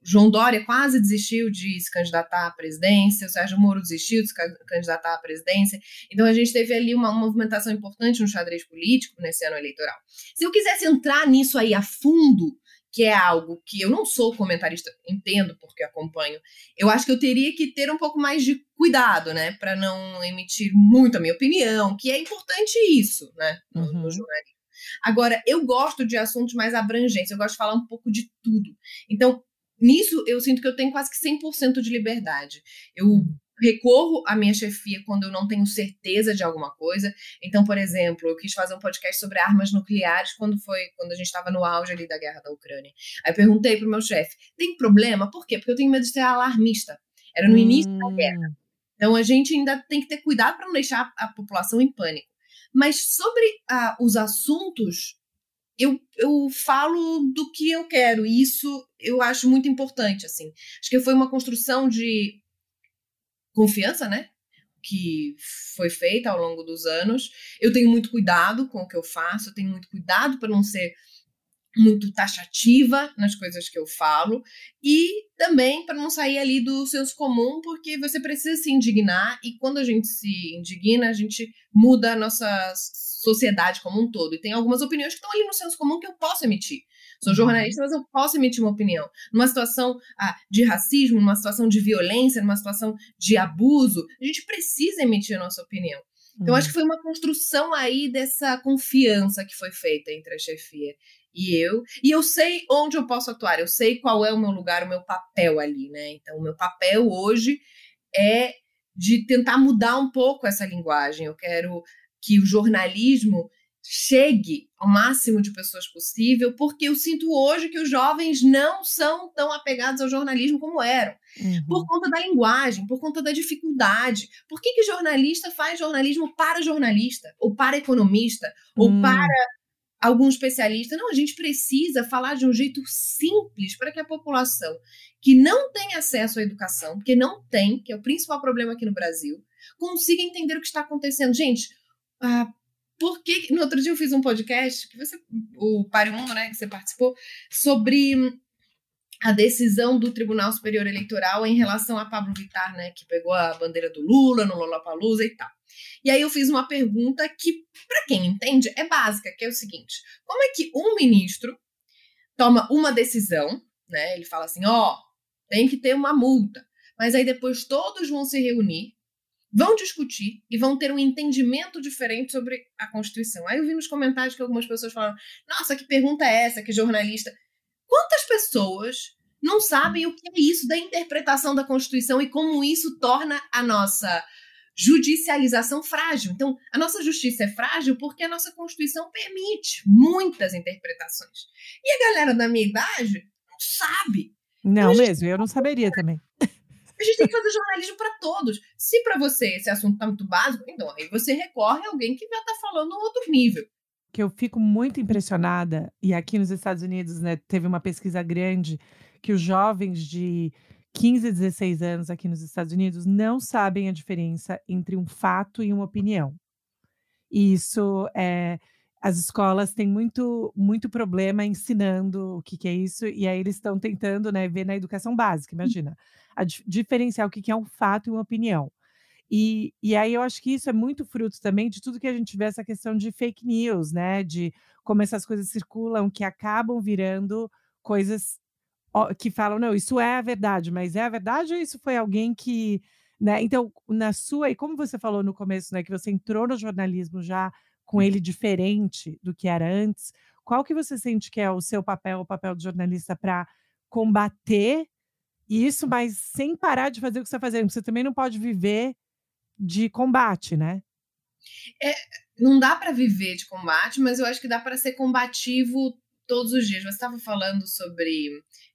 João Dória quase desistiu de se candidatar à presidência, o Sérgio Moro desistiu de se candidatar à presidência. Então a gente teve ali uma movimentação importante no xadrez político nesse ano eleitoral. Se eu quisesse entrar nisso aí a fundo, que é algo que eu não sou comentarista, entendo porque acompanho, eu acho que eu teria que ter um pouco mais de cuidado, né, para não emitir muito a minha opinião, que é importante isso, né, no jornalismo. Agora, eu gosto de assuntos mais abrangentes, eu gosto de falar um pouco de tudo. Então, nisso, eu sinto que eu tenho quase que 100% de liberdade. Eu recorro à minha chefia quando eu não tenho certeza de alguma coisa. Então, por exemplo, eu quis fazer um podcast sobre armas nucleares quando a gente estava no auge ali da guerra da Ucrânia. Aí eu perguntei pro meu chefe, tem problema? Por quê? Porque eu tenho medo de ser alarmista. Era no início da guerra. Então, a gente ainda tem que ter cuidado para não deixar a população em pânico. Mas sobre os assuntos, eu falo do que eu quero, e isso eu acho muito importante, assim. Acho que foi uma construção de confiança, né, que foi feita ao longo dos anos. Eu tenho muito cuidado com o que eu faço, eu tenho muito cuidado para não ser muito taxativa nas coisas que eu falo e também para não sair ali do senso comum, porque você precisa se indignar e quando a gente se indigna, a gente muda a nossa sociedade como um todo. E tem algumas opiniões que estão ali no senso comum que eu posso emitir. Sou jornalista, mas eu posso emitir uma opinião. Numa situação de racismo, numa situação de violência, numa situação de abuso, a gente precisa emitir a nossa opinião. Então, acho que foi uma construção aí dessa confiança que foi feita entre a chefia e eu sei onde eu posso atuar, eu sei qual é o meu lugar, o meu papel ali, né? Então, o meu papel hoje é de tentar mudar um pouco essa linguagem. Eu quero que o jornalismo chegue ao máximo de pessoas possível, porque eu sinto hoje que os jovens não são tão apegados ao jornalismo como eram. Por conta da linguagem, por conta da dificuldade. Por que jornalista faz jornalismo para jornalista? Ou para economista? Ou para algum especialista? Não, a gente precisa falar de um jeito simples para que a população que não tem acesso à educação, porque não tem, que é o principal problema aqui no Brasil, consiga entender o que está acontecendo. Gente, porque no outro dia eu fiz um podcast, o Pare o Mundo, né, que você participou, sobre a decisão do Tribunal Superior Eleitoral em relação a Pablo Vittar, né, que pegou a bandeira do Lula no Lollapalooza e tal. E aí eu fiz uma pergunta que, para quem entende, é básica, que é o seguinte: como é que um ministro toma uma decisão, né, ele fala assim, tem que ter uma multa, mas aí depois todos vão se reunir, vão discutir e vão ter um entendimento diferente sobre a Constituição. Aí eu vi nos comentários que algumas pessoas falaram, nossa, que pergunta é essa, que jornalista... Quantas pessoas não sabem o que é isso da interpretação da Constituição e como isso torna a nossa judicialização frágil. Então, a nossa justiça é frágil porque a nossa Constituição permite muitas interpretações. E a galera da minha idade não sabe. Não mesmo, eu não saberia também. A gente tem que fazer jornalismo para todos. Se para você esse assunto está muito básico, então aí você recorre a alguém que já está falando outro nível. Que eu fico muito impressionada, e aqui nos Estados Unidos, né, teve uma pesquisa grande que os jovens de 15 a 16 anos aqui nos Estados Unidos não sabem a diferença entre um fato e uma opinião. E isso, as escolas têm muito problema ensinando o que que é isso, e aí eles estão tentando, né, ver na educação básica, imagina, a diferenciar o que que é um fato e uma opinião. E aí eu acho que isso é muito fruto também de tudo que a gente vê essa questão de fake news, né, de como essas coisas circulam, que acabam virando coisas que falam: "Não, isso é a verdade", mas é a verdade ou isso foi alguém que, né, então na sua e como você falou no começo, né, que você entrou no jornalismo já com ele diferente do que era antes, qual que você sente que é o seu papel, o papel do jornalista para combater isso, mas sem parar de fazer o que você está fazendo? Porque você também não pode viver de combate, né? Não dá para viver de combate, mas eu acho que dá para ser combativo todos os dias. Você estava falando sobre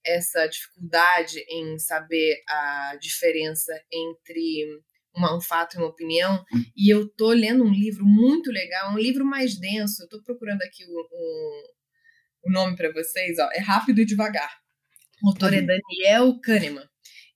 essa dificuldade em saber a diferença entre um fato e uma opinião, e eu tô lendo um livro muito legal, um livro mais denso. Eu tô procurando aqui o nome para vocês, ó, é Rápido e Devagar. O autor é Daniel Kahneman.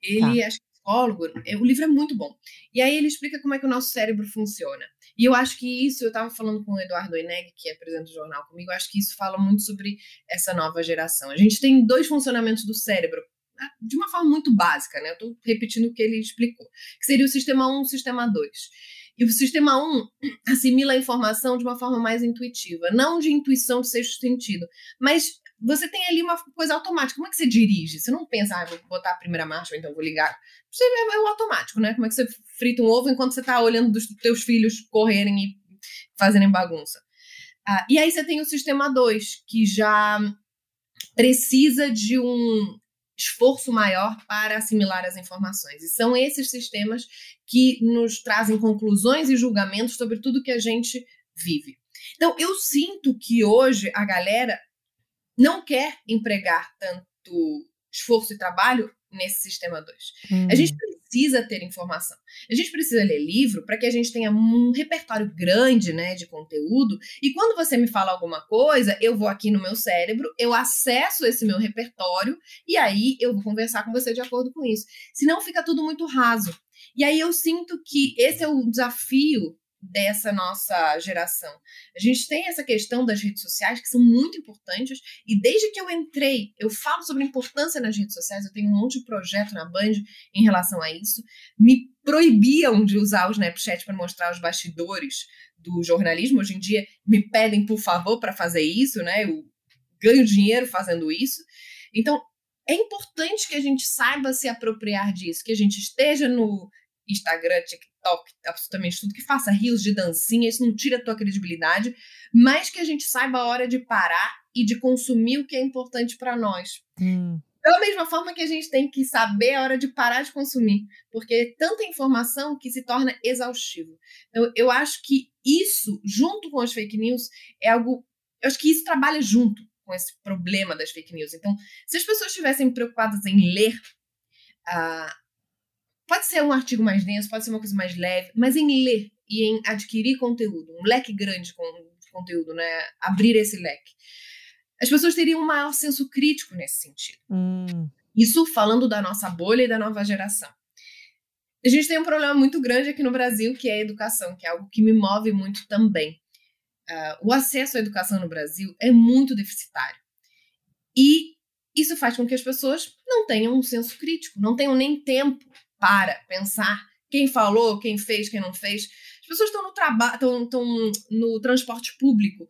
Ele é psicólogo, o livro é muito bom. E aí ele explica como é que o nosso cérebro funciona. E eu acho que isso, eu estava falando com o Eduardo Oineg, que apresenta o jornal comigo, eu acho que isso fala muito sobre essa nova geração. A gente tem 2 funcionamentos do cérebro, de uma forma muito básica, né? Eu estou repetindo o que ele explicou, que seria o sistema 1 e o sistema 2. E o sistema 1 assimila a informação de uma forma mais intuitiva, não de intuição de sexto sentido, mas você tem ali uma coisa automática. Como é que você dirige? Você não pensa, vou botar a primeira marcha, ou então vou ligar. Você é o automático, né? Como é que você frita um ovo enquanto você está olhando dos teus filhos correrem e fazerem bagunça? E aí você tem o sistema 2, que já precisa de um esforço maior para assimilar as informações. E são esses sistemas que nos trazem conclusões e julgamentos sobre tudo que a gente vive. Então, eu sinto que hoje a galera não quer empregar tanto esforço e trabalho nesse sistema 2. A gente precisa ter informação. A gente precisa ler livro para que a gente tenha um repertório grande, né, de conteúdo. E quando você me fala alguma coisa, eu vou aqui no meu cérebro, eu acesso esse meu repertório e aí eu vou conversar com você de acordo com isso. Senão fica tudo muito raso. E aí eu sinto que esse é o desafio dessa nossa geração. A gente tem essa questão das redes sociais que são muito importantes e desde que eu entrei, eu falo sobre a importância nas redes sociais, eu tenho um monte de projeto na Band em relação a isso. Me proibiam de usar o Snapchat para mostrar os bastidores do jornalismo. Hoje em dia me pedem, por favor, para fazer isso, né? Eu ganho dinheiro fazendo isso. Então, é importante que a gente saiba se apropriar disso, que a gente esteja no Instagram, TikTok, absolutamente tudo, que faça rios de dancinha, isso não tira a tua credibilidade, mas que a gente saiba a hora de parar e de consumir o que é importante para nós. Da mesma forma que a gente tem que saber a hora de parar de consumir, porque é tanta informação que se torna exaustivo. Então, eu acho que isso, junto com as fake news, é algo... Eu acho que isso trabalha junto com esse problema das fake news. Então, se as pessoas estivessem preocupadas em ler... Pode ser um artigo mais denso, pode ser uma coisa mais leve, mas em ler e em adquirir conteúdo, um leque grande de conteúdo, né? Abrir esse leque. As pessoas teriam um maior senso crítico nesse sentido. Isso falando da nossa bolha e da nova geração. A gente tem um problema muito grande aqui no Brasil, que é a educação, que é algo que me move muito também. O acesso à educação no Brasil é muito deficitário. E isso faz com que as pessoas não tenham um senso crítico, não tenham nem tempo para pensar quem falou, quem fez, quem não fez. As pessoas estão no transporte público,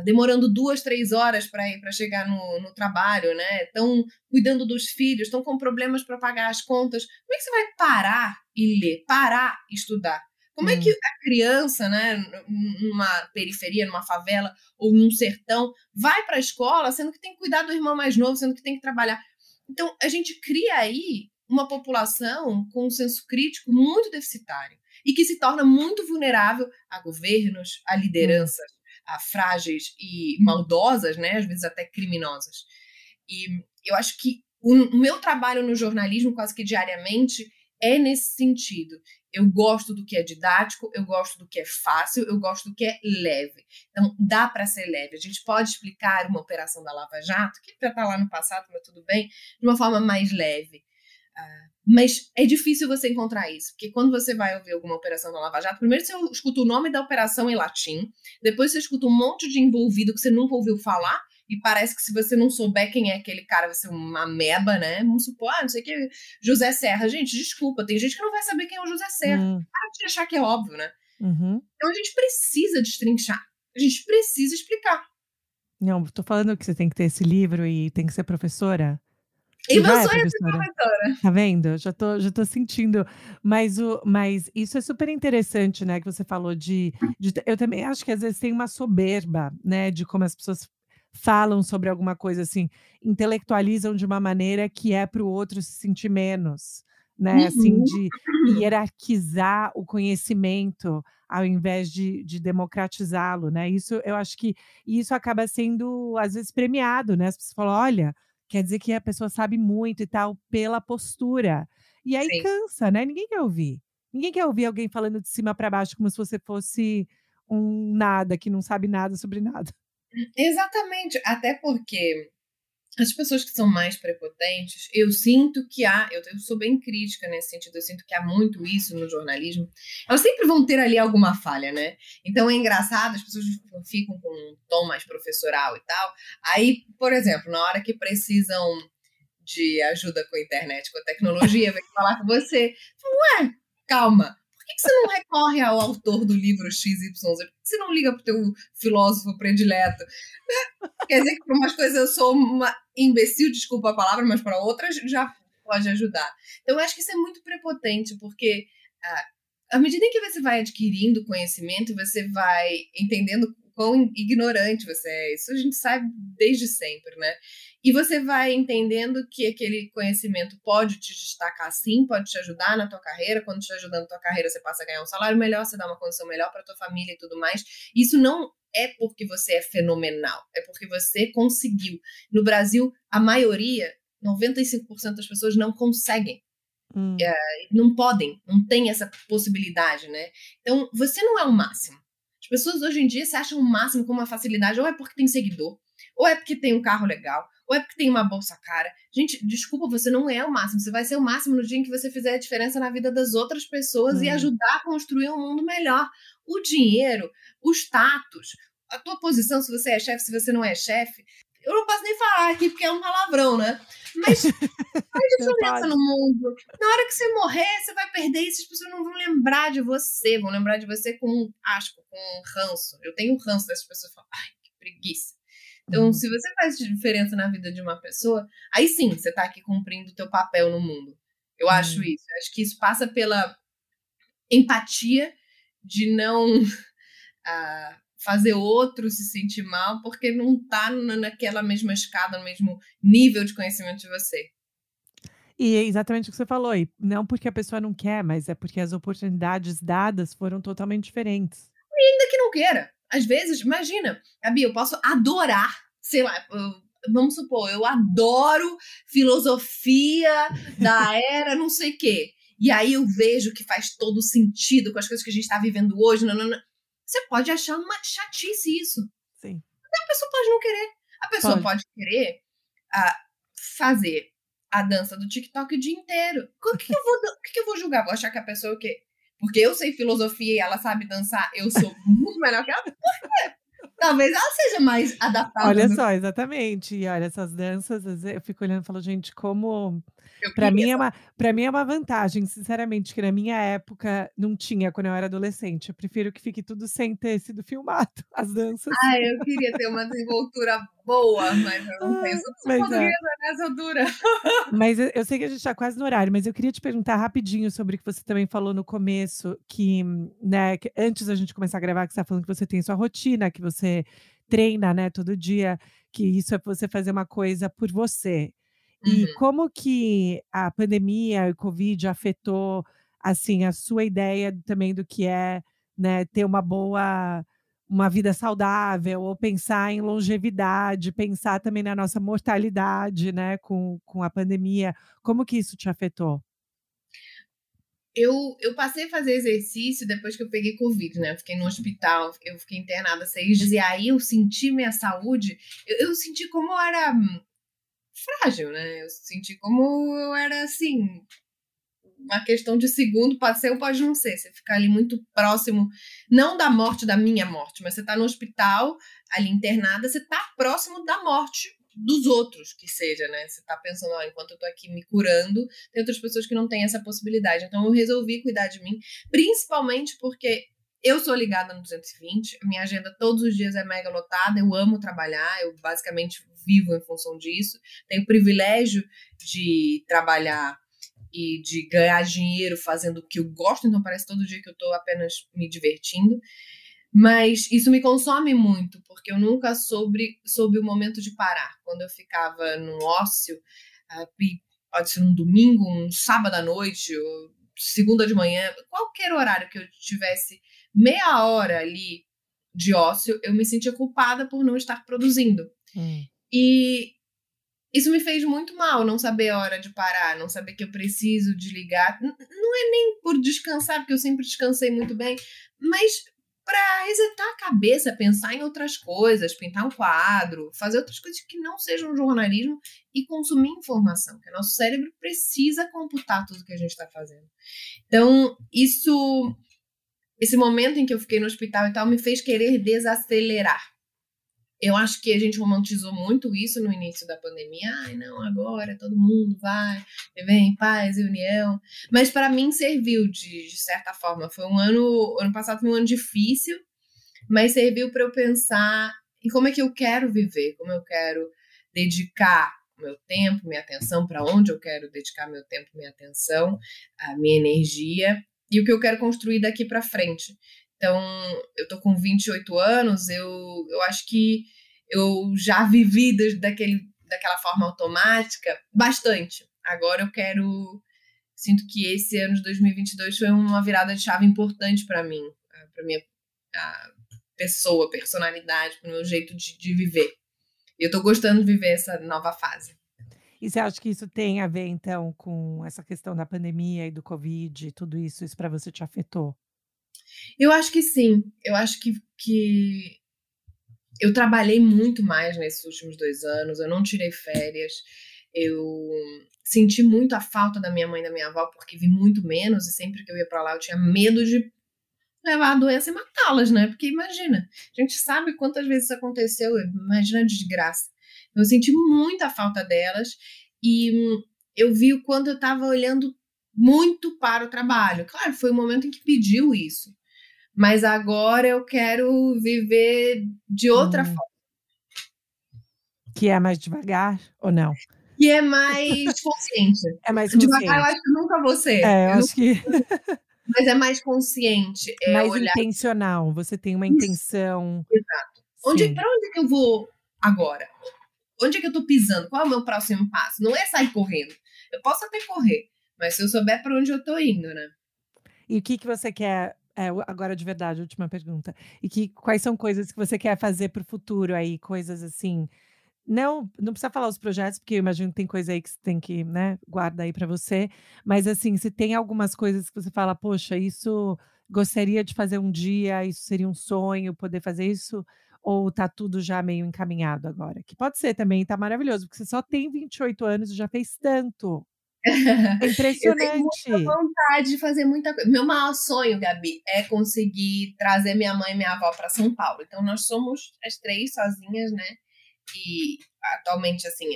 demorando 2, 3 horas para chegar no trabalho, né? Estão cuidando dos filhos, estão com problemas para pagar as contas. Como é que você vai parar e ler, parar e estudar? Como é que a criança, né, numa periferia, numa favela ou num sertão, vai para a escola sendo que tem que cuidar do irmão mais novo, sendo que tem que trabalhar? Então, a gente cria aí uma população com um senso crítico muito deficitário. e que se torna muito vulnerável a governos, a lideranças, a frágeis e maldosas, né? Às vezes até criminosas. E eu acho que o meu trabalho no jornalismo, quase que diariamente, é nesse sentido. Eu gosto do que é didático, eu gosto do que é fácil, eu gosto do que é leve. Então, dá para ser leve. A gente pode explicar uma operação da Lava Jato, que já está lá no passado, mas tudo bem, de uma forma mais leve. Mas é difícil você encontrar isso, porque quando você vai ouvir alguma operação da Lava Jato, primeiro você escuta o nome da operação em latim, depois você escuta um monte de envolvido que você nunca ouviu falar, e parece que se você não souber quem é aquele cara, vai ser uma ameba, né? Vamos supor, não sei o que, José Serra. Gente, desculpa, tem gente que não vai saber quem é o José Serra. Para de achar que é óbvio, né? Então a gente precisa destrinchar, a gente precisa explicar. Não, tô falando que você tem que ter esse livro e tem que ser professora. E meu Já é sonho é ser professora. professora. Tá vendo? Já tô sentindo. Mas isso é super interessante, né? Que você falou eu também acho que às vezes tem uma soberba, né? De como as pessoas falam sobre alguma coisa assim, intelectualizam de uma maneira que é para o outro se sentir menos, né? Assim, Uhum. de hierarquizar o conhecimento ao invés de democratizá-lo, né? Isso eu acho que isso acaba sendo, às vezes, premiado, né? As pessoas falam: olha. Quer dizer que a pessoa sabe muito e tal, pela postura. E aí Sim. cansa, né, ninguém quer ouvir. Ninguém quer ouvir alguém falando de cima para baixo como se você fosse um nada, que não sabe nada sobre nada. Exatamente, até porque as pessoas que são mais prepotentes, eu sinto que eu sou bem crítica nesse sentido, eu sinto que há muito isso no jornalismo, elas sempre vão ter ali alguma falha, né? Então é engraçado, as pessoas ficam com um tom mais professoral e tal, aí, por exemplo, na hora que precisam de ajuda com a internet, com a tecnologia, vem falar com você, ué, calma, por que você não recorre ao autor do livro XYZ? Por que você não liga pro teu filósofo predileto? Quer dizer que para umas coisas eu sou uma imbecil, desculpa a palavra, mas para outras já pode ajudar. Então, eu acho que isso é muito prepotente, porque à medida em que você vai adquirindo conhecimento, você vai entendendo quão ignorante você é. Isso a gente sabe desde sempre, né? E você vai entendendo que aquele conhecimento pode te destacar sim, pode te ajudar na tua carreira. Quando te ajudando na tua carreira, você passa a ganhar um salário melhor, você dá uma condição melhor para tua família e tudo mais. Isso não é porque você é fenomenal, é porque você conseguiu. No Brasil, a maioria, 95% das pessoas não conseguem. Não podem, não tem essa possibilidade, né? Então, você não é o máximo. As pessoas hoje em dia se acham o máximo com uma facilidade, ou é porque tem seguidor, ou é porque tem um carro legal, ou é porque tem uma bolsa cara. Gente, desculpa, você não é o máximo. Você vai ser o máximo no dia em que você fizer a diferença na vida das outras pessoas e ajudar a construir um mundo melhor. O dinheiro, o status, a tua posição, se você é chefe, se você não é chefe, eu não posso nem falar aqui porque é um palavrão, né? Mas faz diferença no mundo. Na hora que você morrer, você vai perder e essas pessoas não vão lembrar de você. Vão lembrar de você com asco, com ranço. Eu tenho ranço dessas pessoas. Falam, ai, que preguiça. Então, se você faz diferença na vida de uma pessoa, aí sim, você está aqui cumprindo o teu papel no mundo. Eu acho isso. Eu acho que isso passa pela empatia de não fazer outro se sentir mal porque não está naquela mesma escada, no mesmo nível de conhecimento de você. E é exatamente o que você falou, e não porque a pessoa não quer, mas é porque as oportunidades dadas foram totalmente diferentes. Ainda que não queira. Às vezes, imagina, Gabi, eu posso adorar, sei lá, vamos supor, eu adoro filosofia da era não sei o quê. E aí eu vejo que faz todo sentido com as coisas que a gente está vivendo hoje. Não. Você pode achar uma chatice isso. Sim. A pessoa pode não querer. A pessoa pode querer fazer a dança do TikTok o dia inteiro. O que eu vou julgar? Vou achar que a pessoa o quê? Porque eu sei filosofia e ela sabe dançar, eu sou muito melhor que ela? Por quê? Talvez ela seja mais adaptada. Olha só, exatamente. E olha, essas danças, às vezes eu fico olhando e falo, gente, como Eu para queria. mim é uma vantagem, sinceramente, que na minha época não tinha quando eu era adolescente. Eu prefiro que fique tudo sem ter sido filmado, as danças. Eu queria ter uma desenvoltura boa, mas eu não tenho. Ai, Eu não sou mas é. portuguesa nessa altura. Mas eu sei que a gente está quase no horário, mas eu queria te perguntar rapidinho sobre o que você também falou no começo, que, né, que antes da gente começar a gravar, que você tá falando que você tem sua rotina, que você treina, né, todo dia, que isso é você fazer uma coisa por você. E Uhum. como que a pandemia, o Covid afetou assim, a sua ideia também do que é, né, ter uma vida saudável, ou pensar em longevidade, pensar também na nossa mortalidade, né, com a pandemia. Como que isso te afetou? Eu passei a fazer exercício depois que eu peguei Covid, né? Eu fiquei no hospital, eu fiquei internada 6 dias, e aí eu senti minha saúde, eu senti como eu era frágil, né? Eu senti como eu era, assim, uma questão de segundo, pode ser ou pode não ser. Você fica ali muito próximo, não da morte, da minha morte, mas você tá no hospital, ali internada, você tá próximo da morte dos outros, que seja, né? Você tá pensando, ó, enquanto eu tô aqui me curando, tem outras pessoas que não têm essa possibilidade. Então eu resolvi cuidar de mim, principalmente porque eu sou ligada no 220, a minha agenda todos os dias é mega lotada, eu amo trabalhar, eu basicamente vivo em função disso, tenho o privilégio de trabalhar e de ganhar dinheiro fazendo o que eu gosto, então parece todo dia que eu tô apenas me divertindo. Mas isso me consome muito, porque eu nunca soube o momento de parar. Quando eu ficava no ócio, pode ser um domingo, um sábado à noite, ou segunda de manhã, qualquer horário que eu tivesse meia hora ali de ócio, eu me sentia culpada por não estar produzindo. E isso me fez muito mal, não saber a hora de parar, não saber que eu preciso desligar. Não é nem por descansar, porque eu sempre descansei muito bem, mas para resetar a cabeça, pensar em outras coisas, pintar um quadro, fazer outras coisas que não sejam jornalismo e consumir informação, que o nosso cérebro precisa computar tudo que a gente está fazendo. Então, esse momento em que eu fiquei no hospital e tal, me fez querer desacelerar. Eu acho que a gente romantizou muito isso no início da pandemia. Ai, não, agora todo mundo vai viver em paz e união. Mas para mim serviu de certa forma. Foi ano passado foi um ano difícil, mas serviu para eu pensar em como é que eu quero viver, como eu quero dedicar meu tempo, minha atenção, para onde eu quero dedicar meu tempo, minha atenção, a minha energia e o que eu quero construir daqui para frente. Então, eu tô com 28 anos, eu acho que eu já vivi daquela forma automática bastante. Agora sinto que esse ano de 2022 foi uma virada de chave importante para mim, para minha pessoa, personalidade, para o meu jeito de viver. E eu tô gostando de viver essa nova fase. E você acha que isso tem a ver, então, com essa questão da pandemia e do Covid e tudo isso, isso para você te afetou? Eu acho que sim. Eu acho que eu trabalhei muito mais nesses últimos 2 anos, eu não tirei férias, eu senti muito a falta da minha mãe e da minha avó, porque vi muito menos, e sempre que eu ia para lá eu tinha medo de levar a doença e matá-las, né? Porque imagina, a gente sabe quantas vezes isso aconteceu, imagina a desgraça. Eu senti muita falta delas, e eu vi o quanto eu estava olhando muito para o trabalho. Claro, foi o momento em que pediu isso. Mas agora eu quero viver de outra forma. Que é mais devagar ou não? Que é mais consciente. É mais Devagar eu consciente. acho que nunca vou ser. É, eu acho que Mas é mais consciente. É mais olhar intencional, você tem uma isso. intenção. Exato. Sim. Pra onde que eu vou agora? Onde é que eu tô pisando? Qual é o meu próximo passo? Não é sair correndo. Eu posso até correr, mas se eu souber pra onde eu tô indo, né? E o que que você quer agora de verdade, última pergunta. Quais são coisas que você quer fazer para o futuro aí? Coisas assim, não precisa falar os projetos, porque eu imagino que tem coisa aí que você tem que, né, guarda aí para você, mas assim, se tem algumas coisas que você fala: "Poxa, isso gostaria de fazer um dia, isso seria um sonho poder fazer isso", ou tá tudo já meio encaminhado agora? Que pode ser também, tá maravilhoso, porque você só tem 28 anos e já fez tanto. É Eu tenho muita impressionante. vontade de fazer muita coisa. Meu maior sonho, Gabi, é conseguir trazer minha mãe e minha avó para São Paulo. Então, nós somos as três sozinhas, né? E atualmente, assim,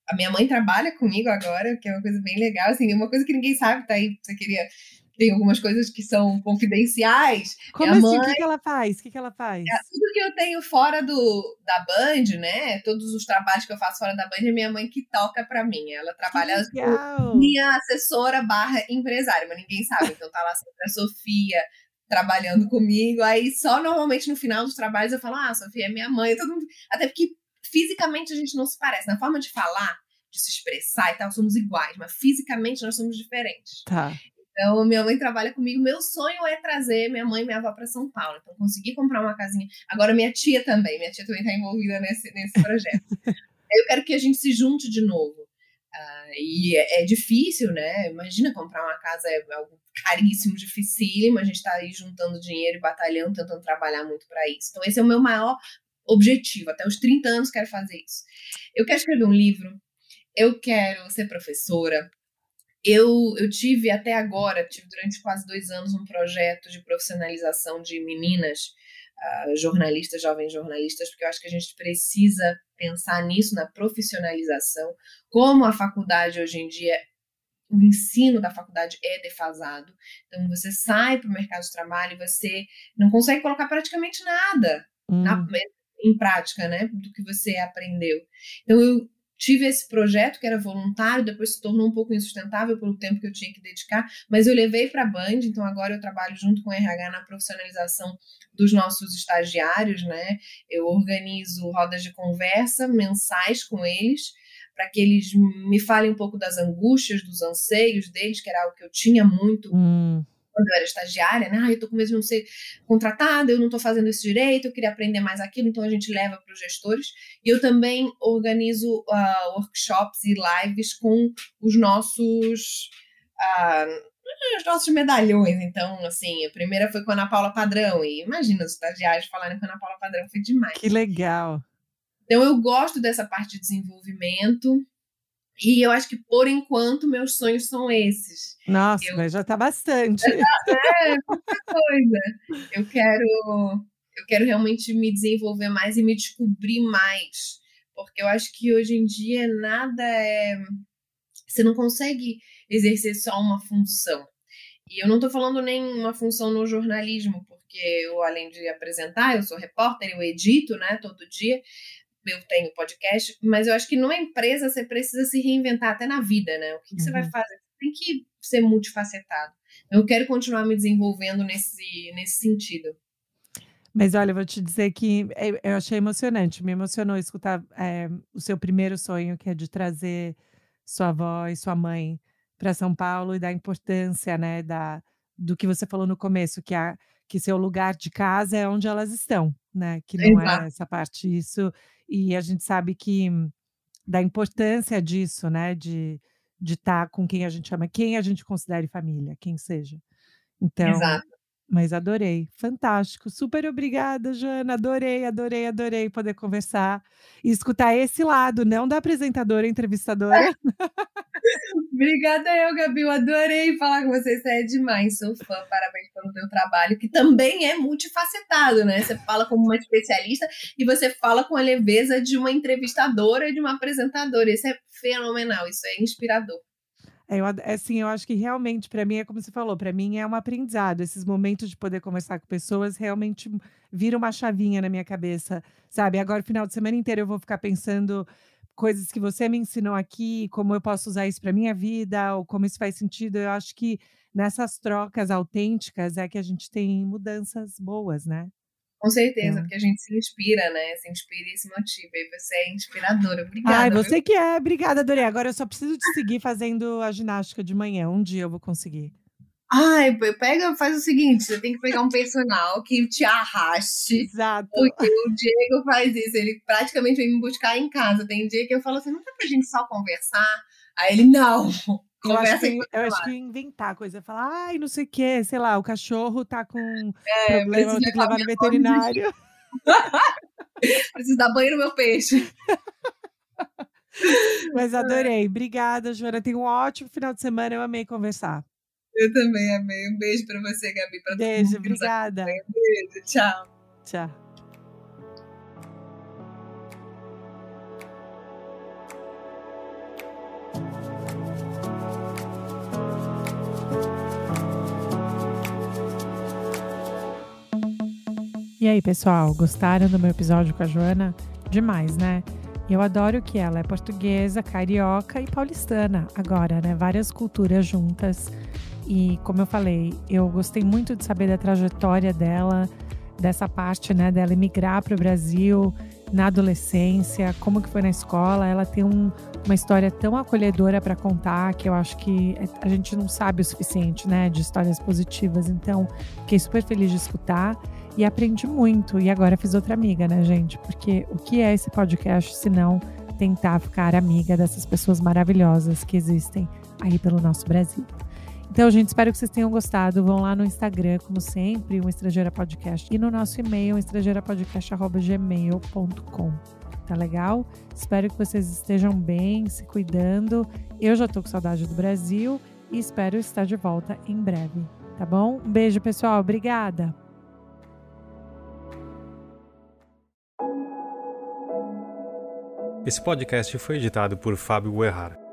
a minha mãe trabalha comigo agora, que é uma coisa bem legal, assim, uma coisa que ninguém sabe, tá aí, você queria... Tem algumas coisas que são confidenciais. Como Minha assim? O mãe, que que ela faz? O que que ela faz? tudo que eu tenho fora da Band, né? Todos os trabalhos que eu faço fora da Band, é minha mãe que toca pra mim. Ela Que trabalha como legal! minha assessora barra empresária, mas ninguém sabe. Então tá lá sempre a Sofia trabalhando comigo. Aí só normalmente no final dos trabalhos eu falo, a Sofia é minha mãe. Todo mundo... Até porque fisicamente a gente não se parece. Na forma de falar, de se expressar e tal, somos iguais, mas fisicamente nós somos diferentes. Tá. Então, minha mãe trabalha comigo. Meu sonho é trazer minha mãe e minha avó para São Paulo. Então, consegui comprar uma casinha. Agora, minha tia também está envolvida nesse projeto. Eu quero que a gente se junte de novo. E é difícil, né? Imagina comprar uma casa, é algo caríssimo, dificílimo. A gente está aí juntando dinheiro e batalhando, tentando trabalhar muito para isso. Então, esse é o meu maior objetivo. Até os 30 anos quero fazer isso. Eu quero escrever um livro. Eu quero ser professora. Eu tive até agora, durante quase 2 anos, um projeto de profissionalização de meninas, jornalistas, jovens jornalistas, porque eu acho que a gente precisa pensar nisso, na profissionalização. Como a faculdade hoje em dia, o ensino da faculdade é defasado. Então, você sai para o mercado de trabalho e você não consegue colocar praticamente nada em prática, né, do que você aprendeu. Então, eu tive esse projeto que era voluntário, depois se tornou um pouco insustentável pelo tempo que eu tinha que dedicar, mas eu levei para a Band, então agora eu trabalho junto com o RH na profissionalização dos nossos estagiários, né? Eu organizo rodas de conversa mensais com eles, para que eles me falem um pouco das angústias, dos anseios deles, que era algo que eu tinha muito quando eu era estagiária, né? Eu tô com medo de não ser contratada, eu não tô fazendo isso direito, eu queria aprender mais aquilo, então a gente leva para os gestores. E eu também organizo workshops e lives com os nossos medalhões. Então, assim, a primeira foi com a Ana Paula Padrão, e imagina os estagiários falarem com a Ana Paula Padrão, foi demais. Que legal! Então, eu gosto dessa parte de desenvolvimento. E eu acho que, por enquanto, meus sonhos são esses. Nossa, mas já tá bastante. Pouca coisa. Eu quero realmente me desenvolver mais e me descobrir mais. Porque eu acho que hoje em dia nada é... Você não consegue exercer só uma função. E eu não tô falando nem uma função no jornalismo, porque eu, além de apresentar, eu sou repórter, eu edito, né, todo dia. Eu tenho podcast, mas eu acho que numa empresa você precisa se reinventar até na vida, né? O que você vai fazer? Você tem que ser multifacetado. Eu quero continuar me desenvolvendo nesse sentido. Mas olha, eu vou te dizer que eu achei emocionante, me emocionou escutar o seu primeiro sonho, que é de trazer sua avó e sua mãe para São Paulo e da importância, né, do que você falou no começo, que seu lugar de casa é onde elas estão, né? Que não é essa parte, isso. E a gente sabe que da importância disso, né, de estar com quem a gente ama, quem a gente considere família, quem seja. Então, mas adorei, fantástico, super obrigada, Joana, adorei poder conversar e escutar esse lado, não da apresentadora, entrevistadora. Obrigada eu, Gabi, eu adorei falar com você, você é demais, sou fã, parabéns pelo teu trabalho, que também é multifacetado, né? Você fala como uma especialista e você fala com a leveza de uma entrevistadora e de uma apresentadora, isso é fenomenal, isso é inspirador. Eu acho que realmente, para mim, é como você falou, para mim é um aprendizado. Esses momentos de poder conversar com pessoas realmente viram uma chavinha na minha cabeça, sabe? Agora, o final de semana inteiro, eu vou ficar pensando coisas que você me ensinou aqui, como eu posso usar isso para minha vida, ou como isso faz sentido. Eu acho que nessas trocas autênticas é que a gente tem mudanças boas, né? Com certeza, porque a gente se inspira, né? Se inspira e se motiva. E você é inspiradora. Obrigada. Ai, você que é. Obrigada, adorei. Agora eu só preciso te seguir fazendo a ginástica de manhã. Um dia eu vou conseguir. Ai, faz o seguinte, você tem que pegar um personal que te arraste. Exato. Porque o Diego faz isso, ele praticamente vem me buscar em casa. Tem dia que eu falo assim, não dá pra gente só conversar? Aí ele, não. Eu acho que eu ia inventar coisa, falar, ai, não sei o que, sei lá, o cachorro tá com problema, vou ter que levar no veterinário. Preciso dar banho no meu peixe. Mas adorei, obrigada, Joana, tenha um ótimo final de semana, eu amei conversar. Eu também amei, um beijo pra você, Gabi. Pra beijo, todo mundo obrigada. Beijo, tchau. Tchau. E aí, pessoal, gostaram do meu episódio com a Joana? Demais, né? Eu adoro que ela é portuguesa, carioca e paulistana agora, né? Várias culturas juntas. E como eu falei, eu gostei muito de saber da trajetória dela, dessa parte, né, dela emigrar para o Brasil, na adolescência, como que foi na escola. Ela tem uma história tão acolhedora para contar que eu acho que a gente não sabe o suficiente, né, de histórias positivas. Então, fiquei super feliz de escutar e aprendi muito. E agora fiz outra amiga, né, gente? Porque o que é esse podcast se não tentar ficar amiga dessas pessoas maravilhosas que existem aí pelo nosso Brasil? Então, gente, espero que vocês tenham gostado. Vão lá no Instagram, como sempre, o Estrangeira Podcast. E no nosso e-mail, estrangeirapodcast@gmail.com. Tá legal? Espero que vocês estejam bem, se cuidando. Eu já tô com saudade do Brasil e espero estar de volta em breve. Tá bom? Um beijo, pessoal. Obrigada! Esse podcast foi editado por Fábio Guerrara.